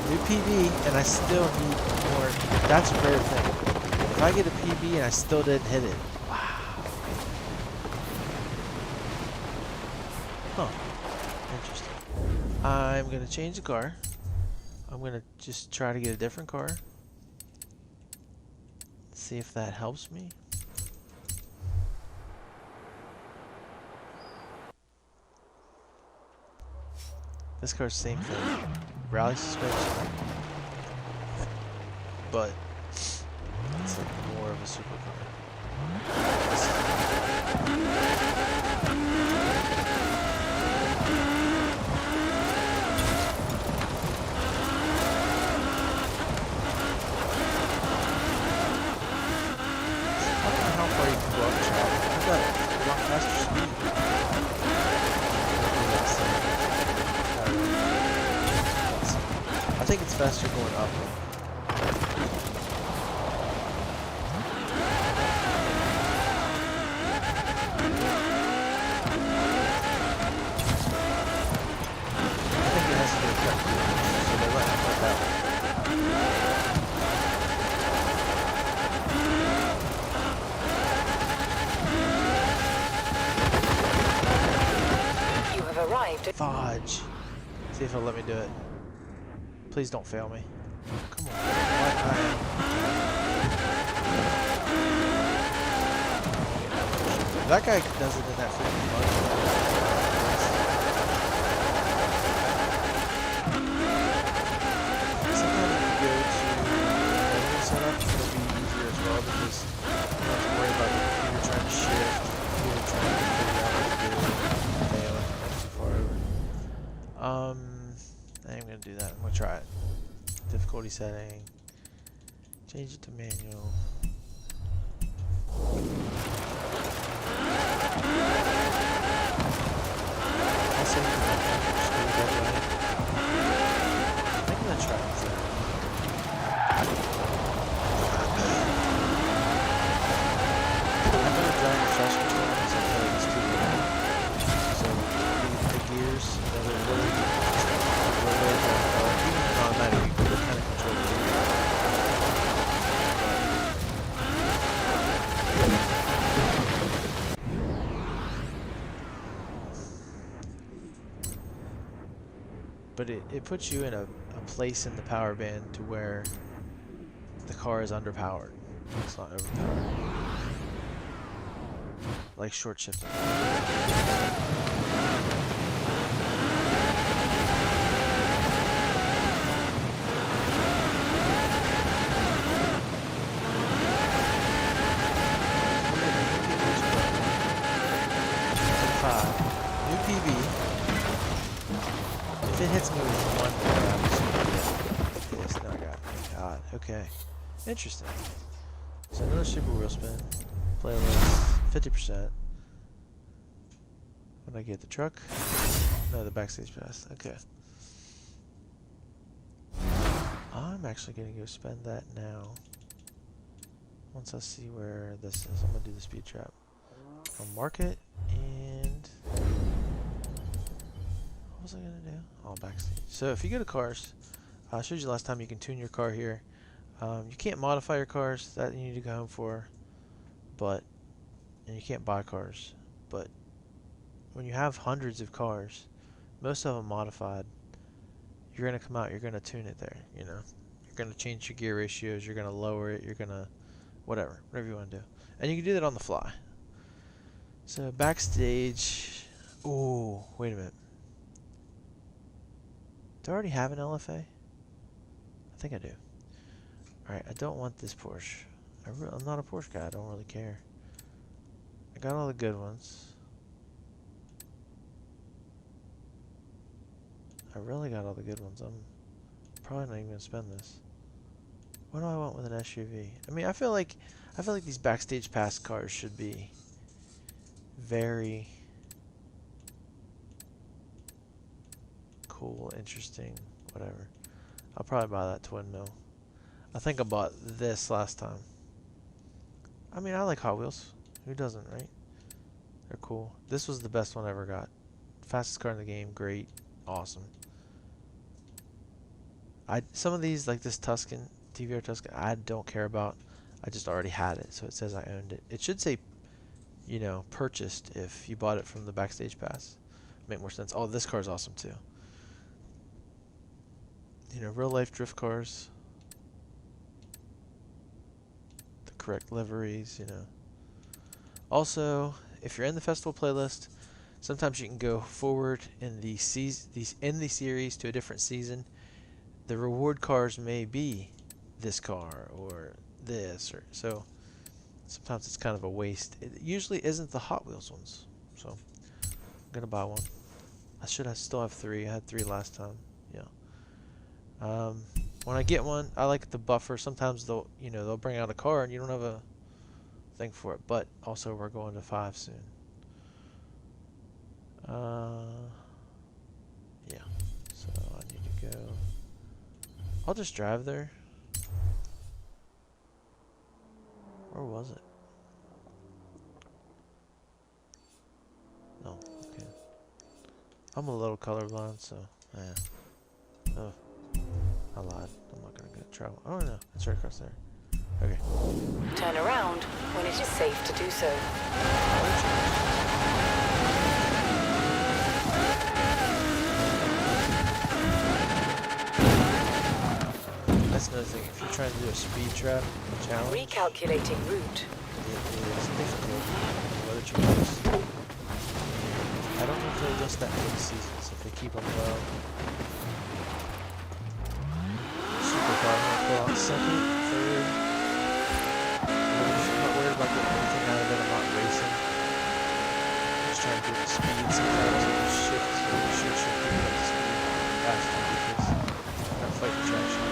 New PB, and I still need more. That's a rare thing. If I get a PB and I still didn't hit it. Wow. Huh. Interesting. I'm going to change the car. I'm going to just try to get a different car. See if that helps me. This car's same thing. Rally suspension. But it's like more of a supercar. I don't know how far you can go up travel. I've got a lot faster speed. I think it's faster going up. Fudge. See if it'll let me do it. Please don't fail me. Come on. That guy does it in that freaking mud. Sometimes if you go to menu setup, it'll be easier as well because you don't have to worry about the computer trying to shift, the computer trying to figure out what to do. Fail. That's too far over. I'm gonna do that. I'm gonna try it. Difficulty setting. Change it to manual. I'll save the I'm gonna try it. I'm gonna drive the fast control because I feel like it's too low. So the gears that are really automatic, you can kind of control the gears. But it puts you in a place in the power band to where the car is underpowered. It's not overpowered. Like short shifting. New PB. If it hits me with one more, I'm just gonna get pissed. No, I got it. Thank God. Okay. Interesting. So another super wheel spin. Playlist. 50%. What did I get? The truck? No, the backstage pass. Okay. I'm actually gonna go spend that now. Once I see where this is, I'm gonna do the speed trap. I'll mark it and what was I gonna do? Oh, backstage. So if you go to cars, I showed you last time you can tune your car here. You can't modify your cars, that you need to go home for, and you can't buy cars. But when you have hundreds of cars, most of them modified, you're gonna come out, you're gonna tune it there. You know, you're gonna change your gear ratios, you're gonna lower it, you're gonna whatever you want to do, and you can do that on the fly. So backstage. Oh, wait a minute. Do I already have an LFA? I think I do. Alright, I don't want this Porsche. I'm not a Porsche guy. I don't really care. I got all the good ones. I really got all the good ones. I'm probably not even going to spend this. What do I want with an SUV? I mean, I feel like these backstage pass cars should be very cool, interesting, whatever. I'll probably buy that twin mill. I think I bought this last time. I mean, I like Hot Wheels. Who doesn't, right? They're cool. This was the best one I ever got. Fastest car in the game. Great. Awesome. Some of these, like this Tuscan, TVR Tuscan, I don't care about. I just already had it, so it says I owned it. It should say, you know, purchased if you bought it from the Backstage Pass. Make more sense. Oh, this car's awesome too. You know, real life drift cars. The correct liveries, you know. Also, if you're in the festival playlist, sometimes you can go forward in the series to a different season. The reward cars may be this car or this, or so. Sometimes it's kind of a waste. It usually isn't the Hot Wheels ones, so I'm gonna buy one. I still have 3. I had 3 last time. Yeah. When I get one, I like the buffer. Sometimes they'll bring out a car and you don't have a thing for it. But also we're going to 5 soon. Yeah. So I need to go. I'll just drive there. Where was it? No. Okay. I'm a little colorblind, so yeah. Oh, I lied. I'm not gonna go travel. Oh no, it's right across there. Okay. Turn around when it is safe to do so. That's another thing. If you're trying to do a speed trap challenge, Recalculating route. it is difficult. Weather changes. I don't know if they'll list that for the seasons, if they keep them low. Supercar, I'm gonna pull out second, third. I'm not worried about getting anything out of it. I'm not racing. I'm just trying to get the speed. Sometimes it will shift, so it should pick up the speed faster because I'm not fighting traction.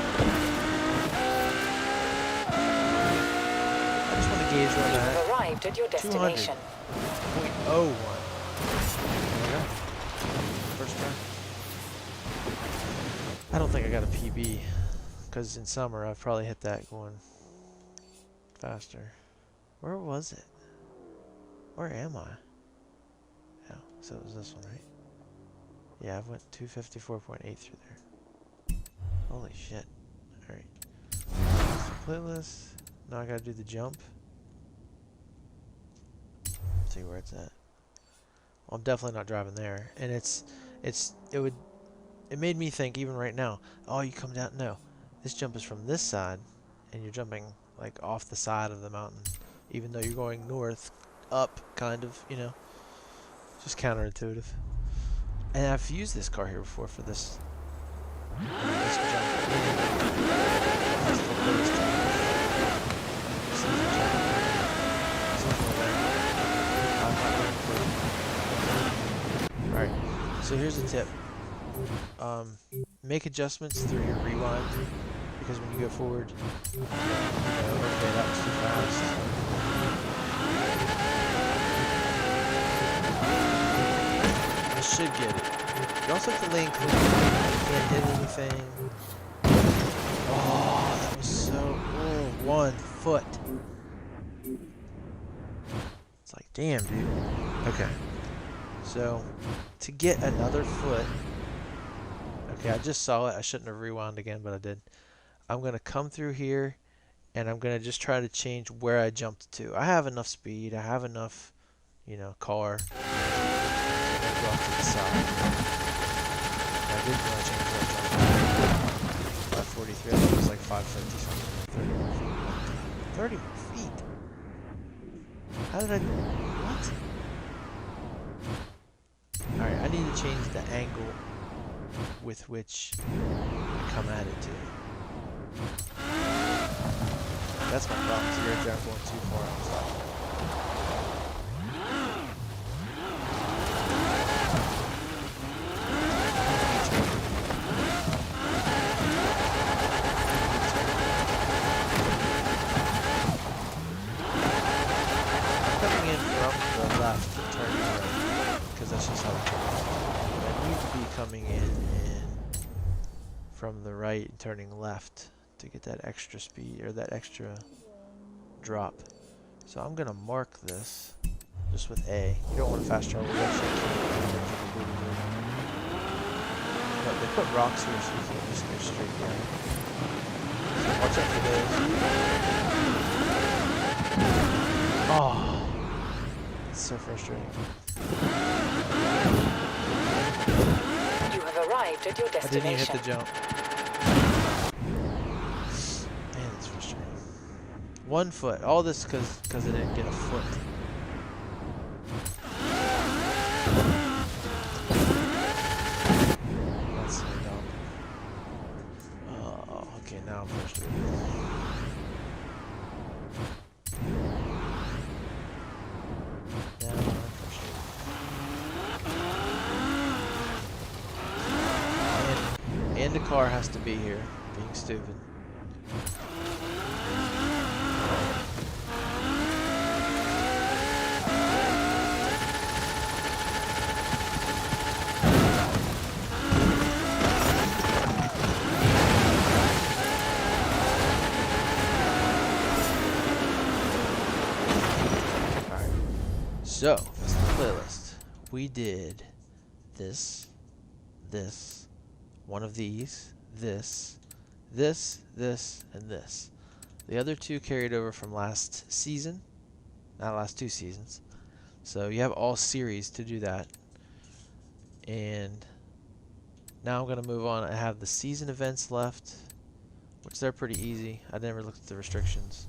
I just want to gauge where I'm You at. have arrived at your destination. 200.01. There we go. First try. I don't think I got a PB, because in summer I've probably hit that going faster. Where was it? Where am I? Yeah, so it was this one, right? Yeah, I went 254.8 through there. Holy shit. Alright. Playlist. Now I gotta do the jump. See where it's at. Well, I'm definitely not driving there. And it made me think even right now, oh, you come down, no. This jump is from this side and you're jumping like off the side of the mountain, even though you're going north, up, kind of, you know. Just counterintuitive. And I've used this car here before for this Alright, so here's a tip. Make adjustments through your rewind, because when you go forward, okay, that was too fast. I should get it. You also have to lane clear. You can't hit anything. Oh, that was so... Oh, 1 foot. It's like, damn, dude. Okay. So, to get another foot... Okay, I just saw it. I shouldn't have rewound again, but I did. I'm going to come through here, and I'm going to just try to change where I jumped to. I have enough speed. I have enough, car. So I'm going to go off to the side. I did want to change where I jumped. 543. I think it was like 550 something. 30 more feet. 30 more feet? How did I... What? Alright, I need to change the angle with which I come at it to. That's my problem, so you're right there going too far. I'm stopping. Coming in from the left and turning right, because that's just how it goes. I need to be coming in from the right and turning left to get that extra speed, or that extra drop. So I'm gonna mark this just with A. You don't want to fast travel. You actually can't. But they put rocks here so you can't just go straight down. So watch out for those. Oh, it's so frustrating. You have arrived at your I didn't even hit destination. the jump. Man, it's frustrating. 1 foot. All this because I didn't get a foot. That's so dumb. Oh, okay, now I'm frustrated. Now I'm frustrated. And the car has to be here, being stupid. So, this is the playlist. We did this, one of these, this, and this. The other two carried over from last season, not last 2 seasons. So you have all series to do that. And now I'm going to move on. I have the season events left, which they're pretty easy. I never looked at the restrictions.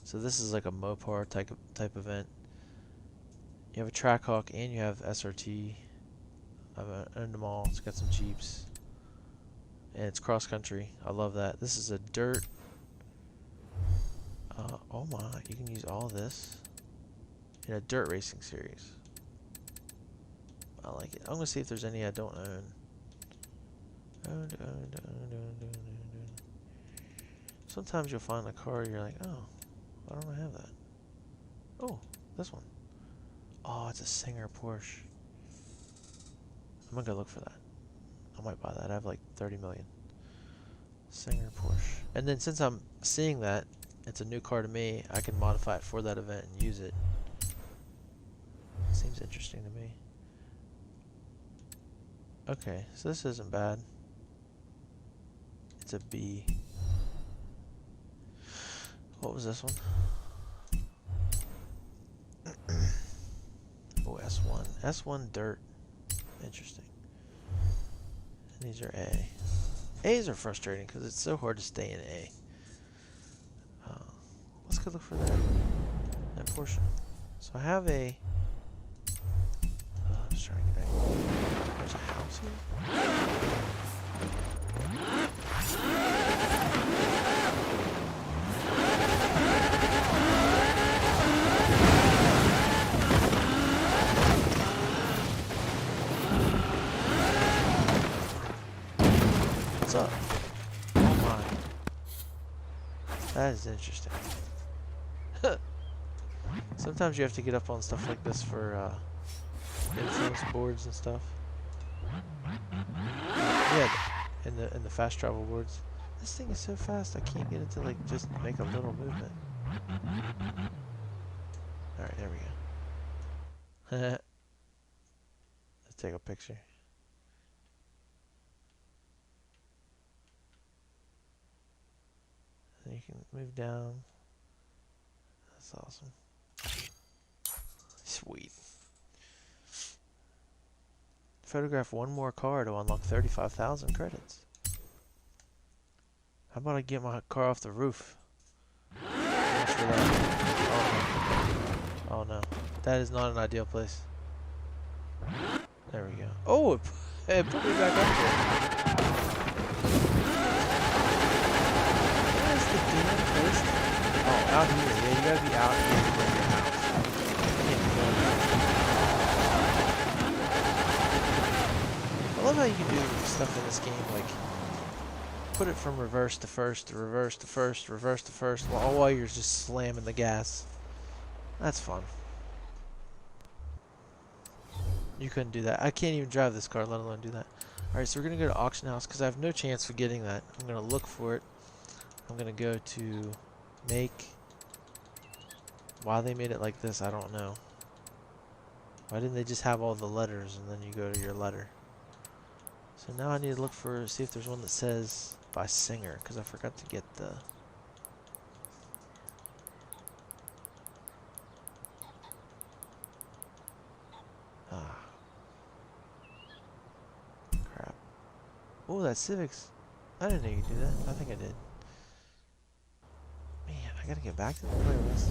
So this is like a Mopar type event. You have a Trackhawk and you have SRT. I've owned them all. It's got some Jeeps. And it's cross country. I love that. This is a dirt. Oh my, you can use all this in a dirt racing series. I like it. I'm going to see if there's any I don't own. Sometimes you'll find a car you're like, oh, why don't I have that? Oh, this one. Oh, it's a Singer Porsche. I'm gonna go look for that. I might buy that. I have like 30 million. Singer Porsche. And then since I'm seeing that, it's a new car to me, I can modify it for that event and use it. Seems interesting to me. Okay, so this isn't bad. It's a B. What was this one? Oh, S1. S1 dirt. Interesting. And these are A. A's are frustrating because it's so hard to stay in A. Let's go look for that portion. So I have a... I'm just trying to get back. There's a house here? What's up? Oh my. That is interesting. Sometimes you have to get up on stuff like this for influence boards and stuff. Yeah, in the fast travel boards. This thing is so fast I can't get it to like just make a little movement. Alright, there we go. Let's take a picture. And you can move down. That's awesome. Sweet. Photograph one more car to unlock 35,000 credits. How about I get my car off the roof? How much for that? Oh no. That is not an ideal place. There we go. Oh, it put me back up there. Where is the damn place? Oh, out here. Yeah, you gotta be out here to bring your house. I can't be going there. I love how you can do stuff in this game, like put it from reverse to first, to reverse to first, reverse to first, while you're just slamming the gas. That's fun. You couldn't do that. I can't even drive this car, let alone do that. Alright, so we're going to go to auction house because I have no chance of getting that. I'm going to look for it. I'm going to go to make Why they made it like this, I don't know. Why didn't they just have all the letters and then you go to your letter? So now I need to look for, see if there's one that says by singer, because I forgot to get the... Ah. Crap. Oh, that Civics. I didn't know you could do that. I think I did. Man, I gotta get back to the playlist.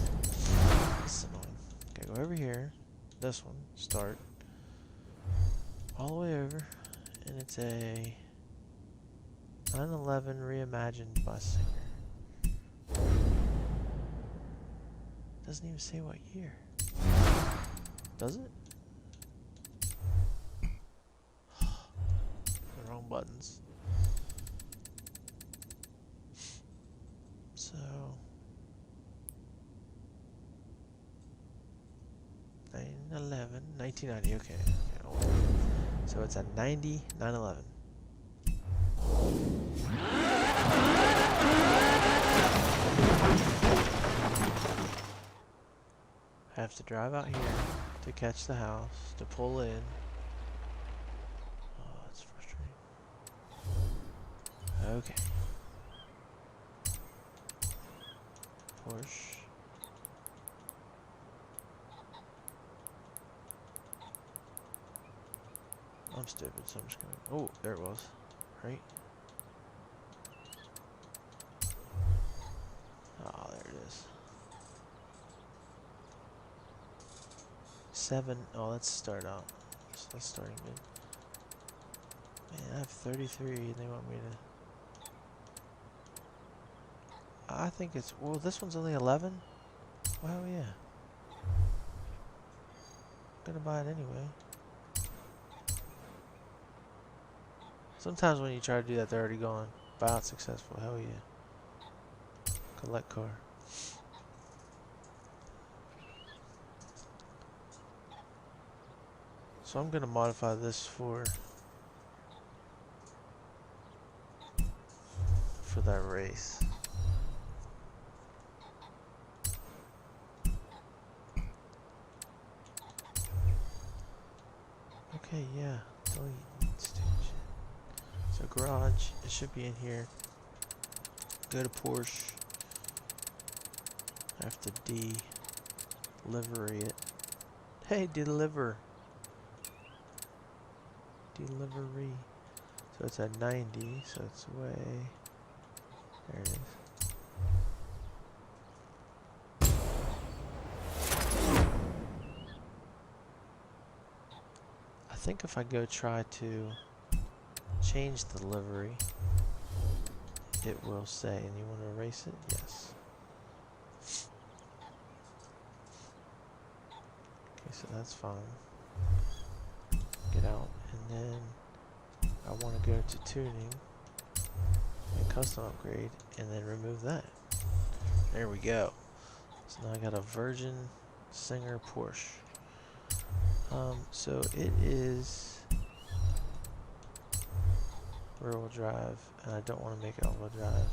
This is annoying. Okay, go over here. This one. Start. All the way over. And it's a 9/11 reimagined by singer. Doesn't even say what year. Does it? The wrong buttons. So 9/11, 1990. Okay. So it's a 90 9/11. I have to drive out here to catch the house, to pull in. Oh, that's frustrating. Okay. Porsche. I'm stupid, so I'm just gonna... Oh, there it was. Right? Oh, there it is. 7. Oh, let's start out. So that's starting good. Man, I have 33 and they want me to... I think it's... Well, this one's only 11? Well, yeah. I'm gonna buy it anyway. Sometimes when you try to do that, they're already gone. Buyout successful. Hell yeah. Collect car. So I'm gonna modify this for that race. Okay, yeah. Delete stupid shit. So garage, it should be in here. Go to Porsche. I have to delivery it. Hey, deliver. Delivery. So it's at 90, so it's way... There it is. I think if I go try to change the livery, it will say, and you want to erase it? Yes. Okay, so that's fine. Get out, and then I want to go to tuning and custom upgrade, and then remove that. There we go. So now I got a Virgin Singer Porsche. So it is rear-wheel drive, and I don't want to make it all-wheel drive.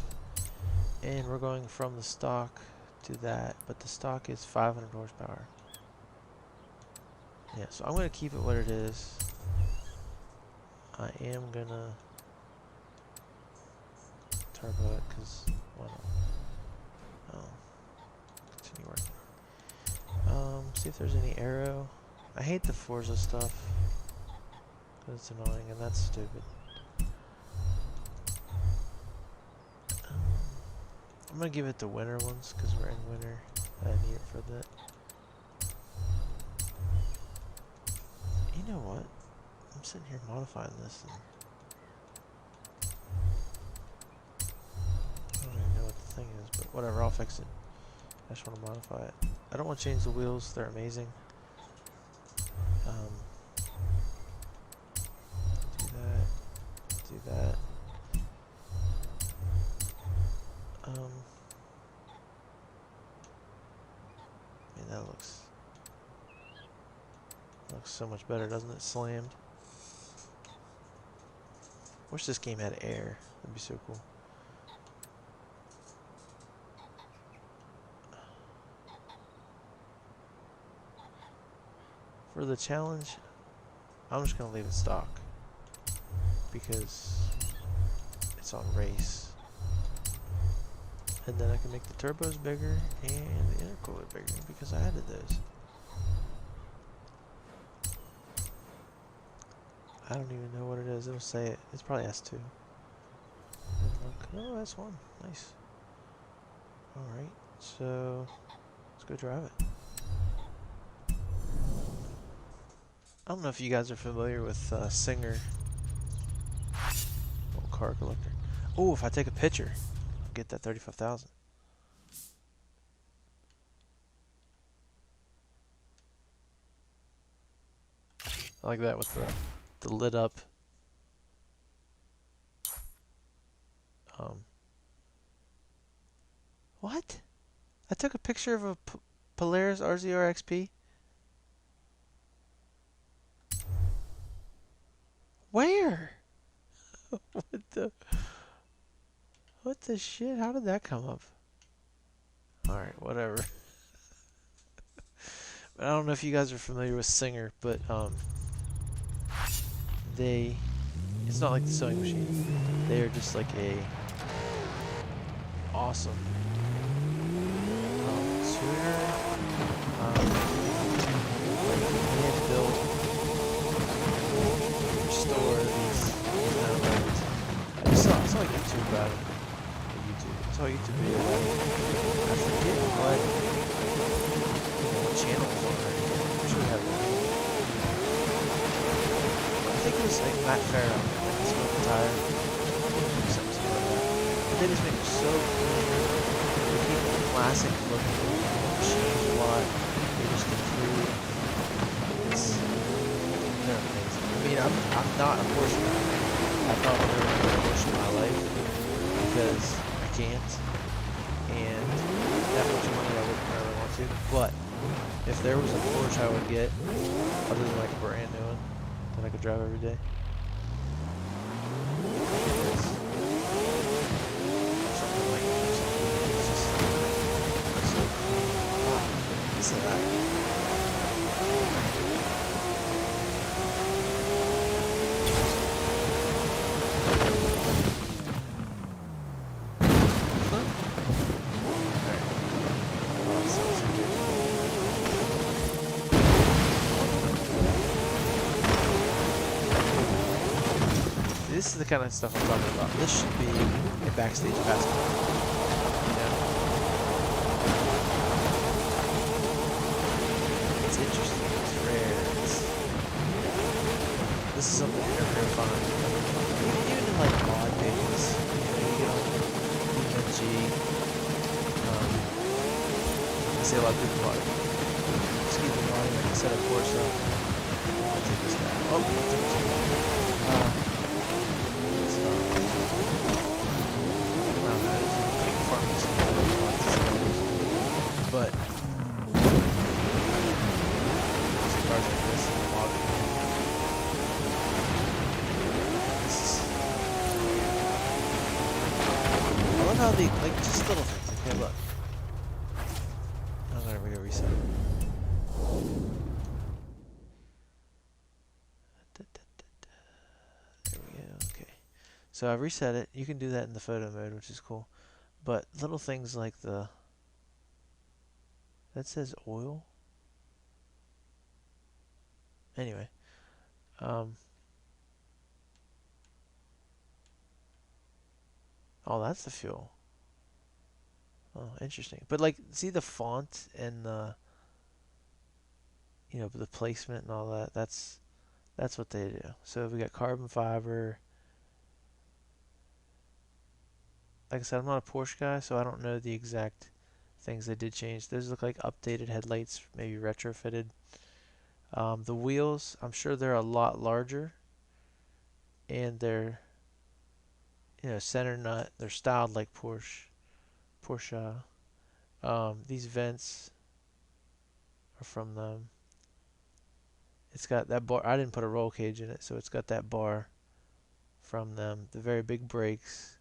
And we're going from the stock to that, but the stock is 500 horsepower. Yeah, so I'm going to keep it what it is. I am going to turbo it, because why not? Continue working. See if there's any arrow. I hate the Forza stuff, because it's annoying, and that's stupid. I'm going to give it the winter ones, because we're in winter. I need it for that. You know what? I'm sitting here modifying this, and I don't even know what the thing is, but whatever, I'll fix it. I just want to modify it. I don't want to change the wheels, they're amazing. Do that. Man, that looks so much better, doesn't it? Slammed. Wish this game had air. That'd be so cool. For the challenge, I'm just gonna leave it stock because it's on race. And then I can make the turbos bigger and the intercooler bigger because I added those. I don't even know what it is. It'll say it. It's probably S2. And look, oh, S1. Nice. Alright, so let's go drive it. I don't know if you guys are familiar with Singer. Little car collector. Oh, if I take a picture, I'll get that 35,000. I like that with the lit up what? I took a picture of a Polaris RZR XP. Where? what the what the shit? How did that come up? Alright, whatever. I don't know if you guys are familiar with Singer, but they it's not like the sewing machine. They are just like a awesome tuner. Like hand built restore these mountains. I saw a YouTube about it. I saw a YouTube video about it. I forget what channel it was on. I'm sure we have it. I think it was like Matt Farrow, like Smoke and Tire, or something like that. But they just make them so clean. They keep the classic look. They don't change a lot. They just improve. They're amazing. I mean, I'm not a Porsche guy. I thought I'd never get a Porsche in my life because I can't, and that much money I wouldn't really want to. But if there was a Porsche I would get, other than like a brand new one that I could drive every day, something like it's just so clean. Wow, listen to that. This is the kind of stuff I'm talking about. This should be a backstage pass. You know? It's interesting. It's rare. This is something you're never gonna find. Even in like mod pages, you get on BMG. I see a lot of people mod. Excuse me, modding like a set of Forza. I'll take this guy. Oh, I'll take this guy. But cars like this in the lobby. I love how they like just little things. Okay, look. I'm gonna reset. There we go. Okay. So I've reset it. You can do that in the photo mode, which is cool. But little things like that says oil. Anyway, oh, that's the fuel. Oh, interesting. But like, see the font and the placement and all that. That's what they do. So we got carbon fiber. Like I said, I'm not a Porsche guy, so I don't know the exact things they did change. Those look like updated headlights, maybe retrofitted. The wheels, I'm sure they're a lot larger, and they're center nut. They're styled like Porsche. These vents are from them. It's got that bar. I didn't put a roll cage in it, so it's got that bar from them. The very big brakes,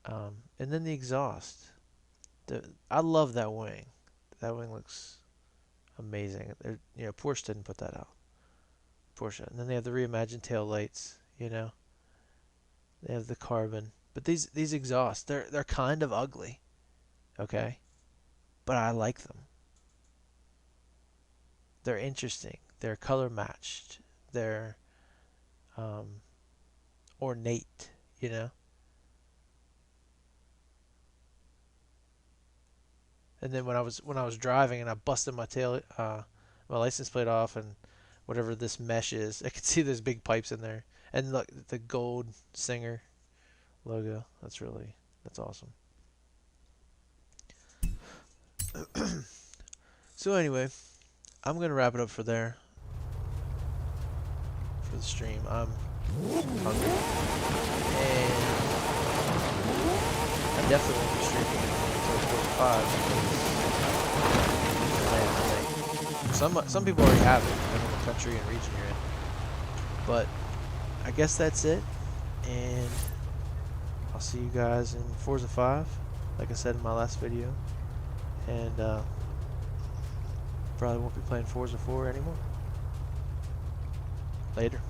and then the exhaust. I love that wing. That wing looks amazing. They're, you know, Porsche didn't put that out. Porsche. And then they have the reimagined tail lights, you know. They have the carbon. But these exhausts, they're kind of ugly, okay? But I like them. They're interesting. They're color matched. They're um, ornate, you know. And then when I was driving and I busted my tail my license plate off and whatever this mesh is, I could see there's big pipes in there. And look, the gold Singer logo. That's awesome. So anyway, I'm gonna wrap it up for there for the stream. I'm hungry, and I definitely won't be streaming until 45 because some people already have it, depending on the country and region you're in. But I guess that's it, and I'll see you guys in Forza 5, like I said in my last video, and probably won't be playing Forza 4 anymore. Later.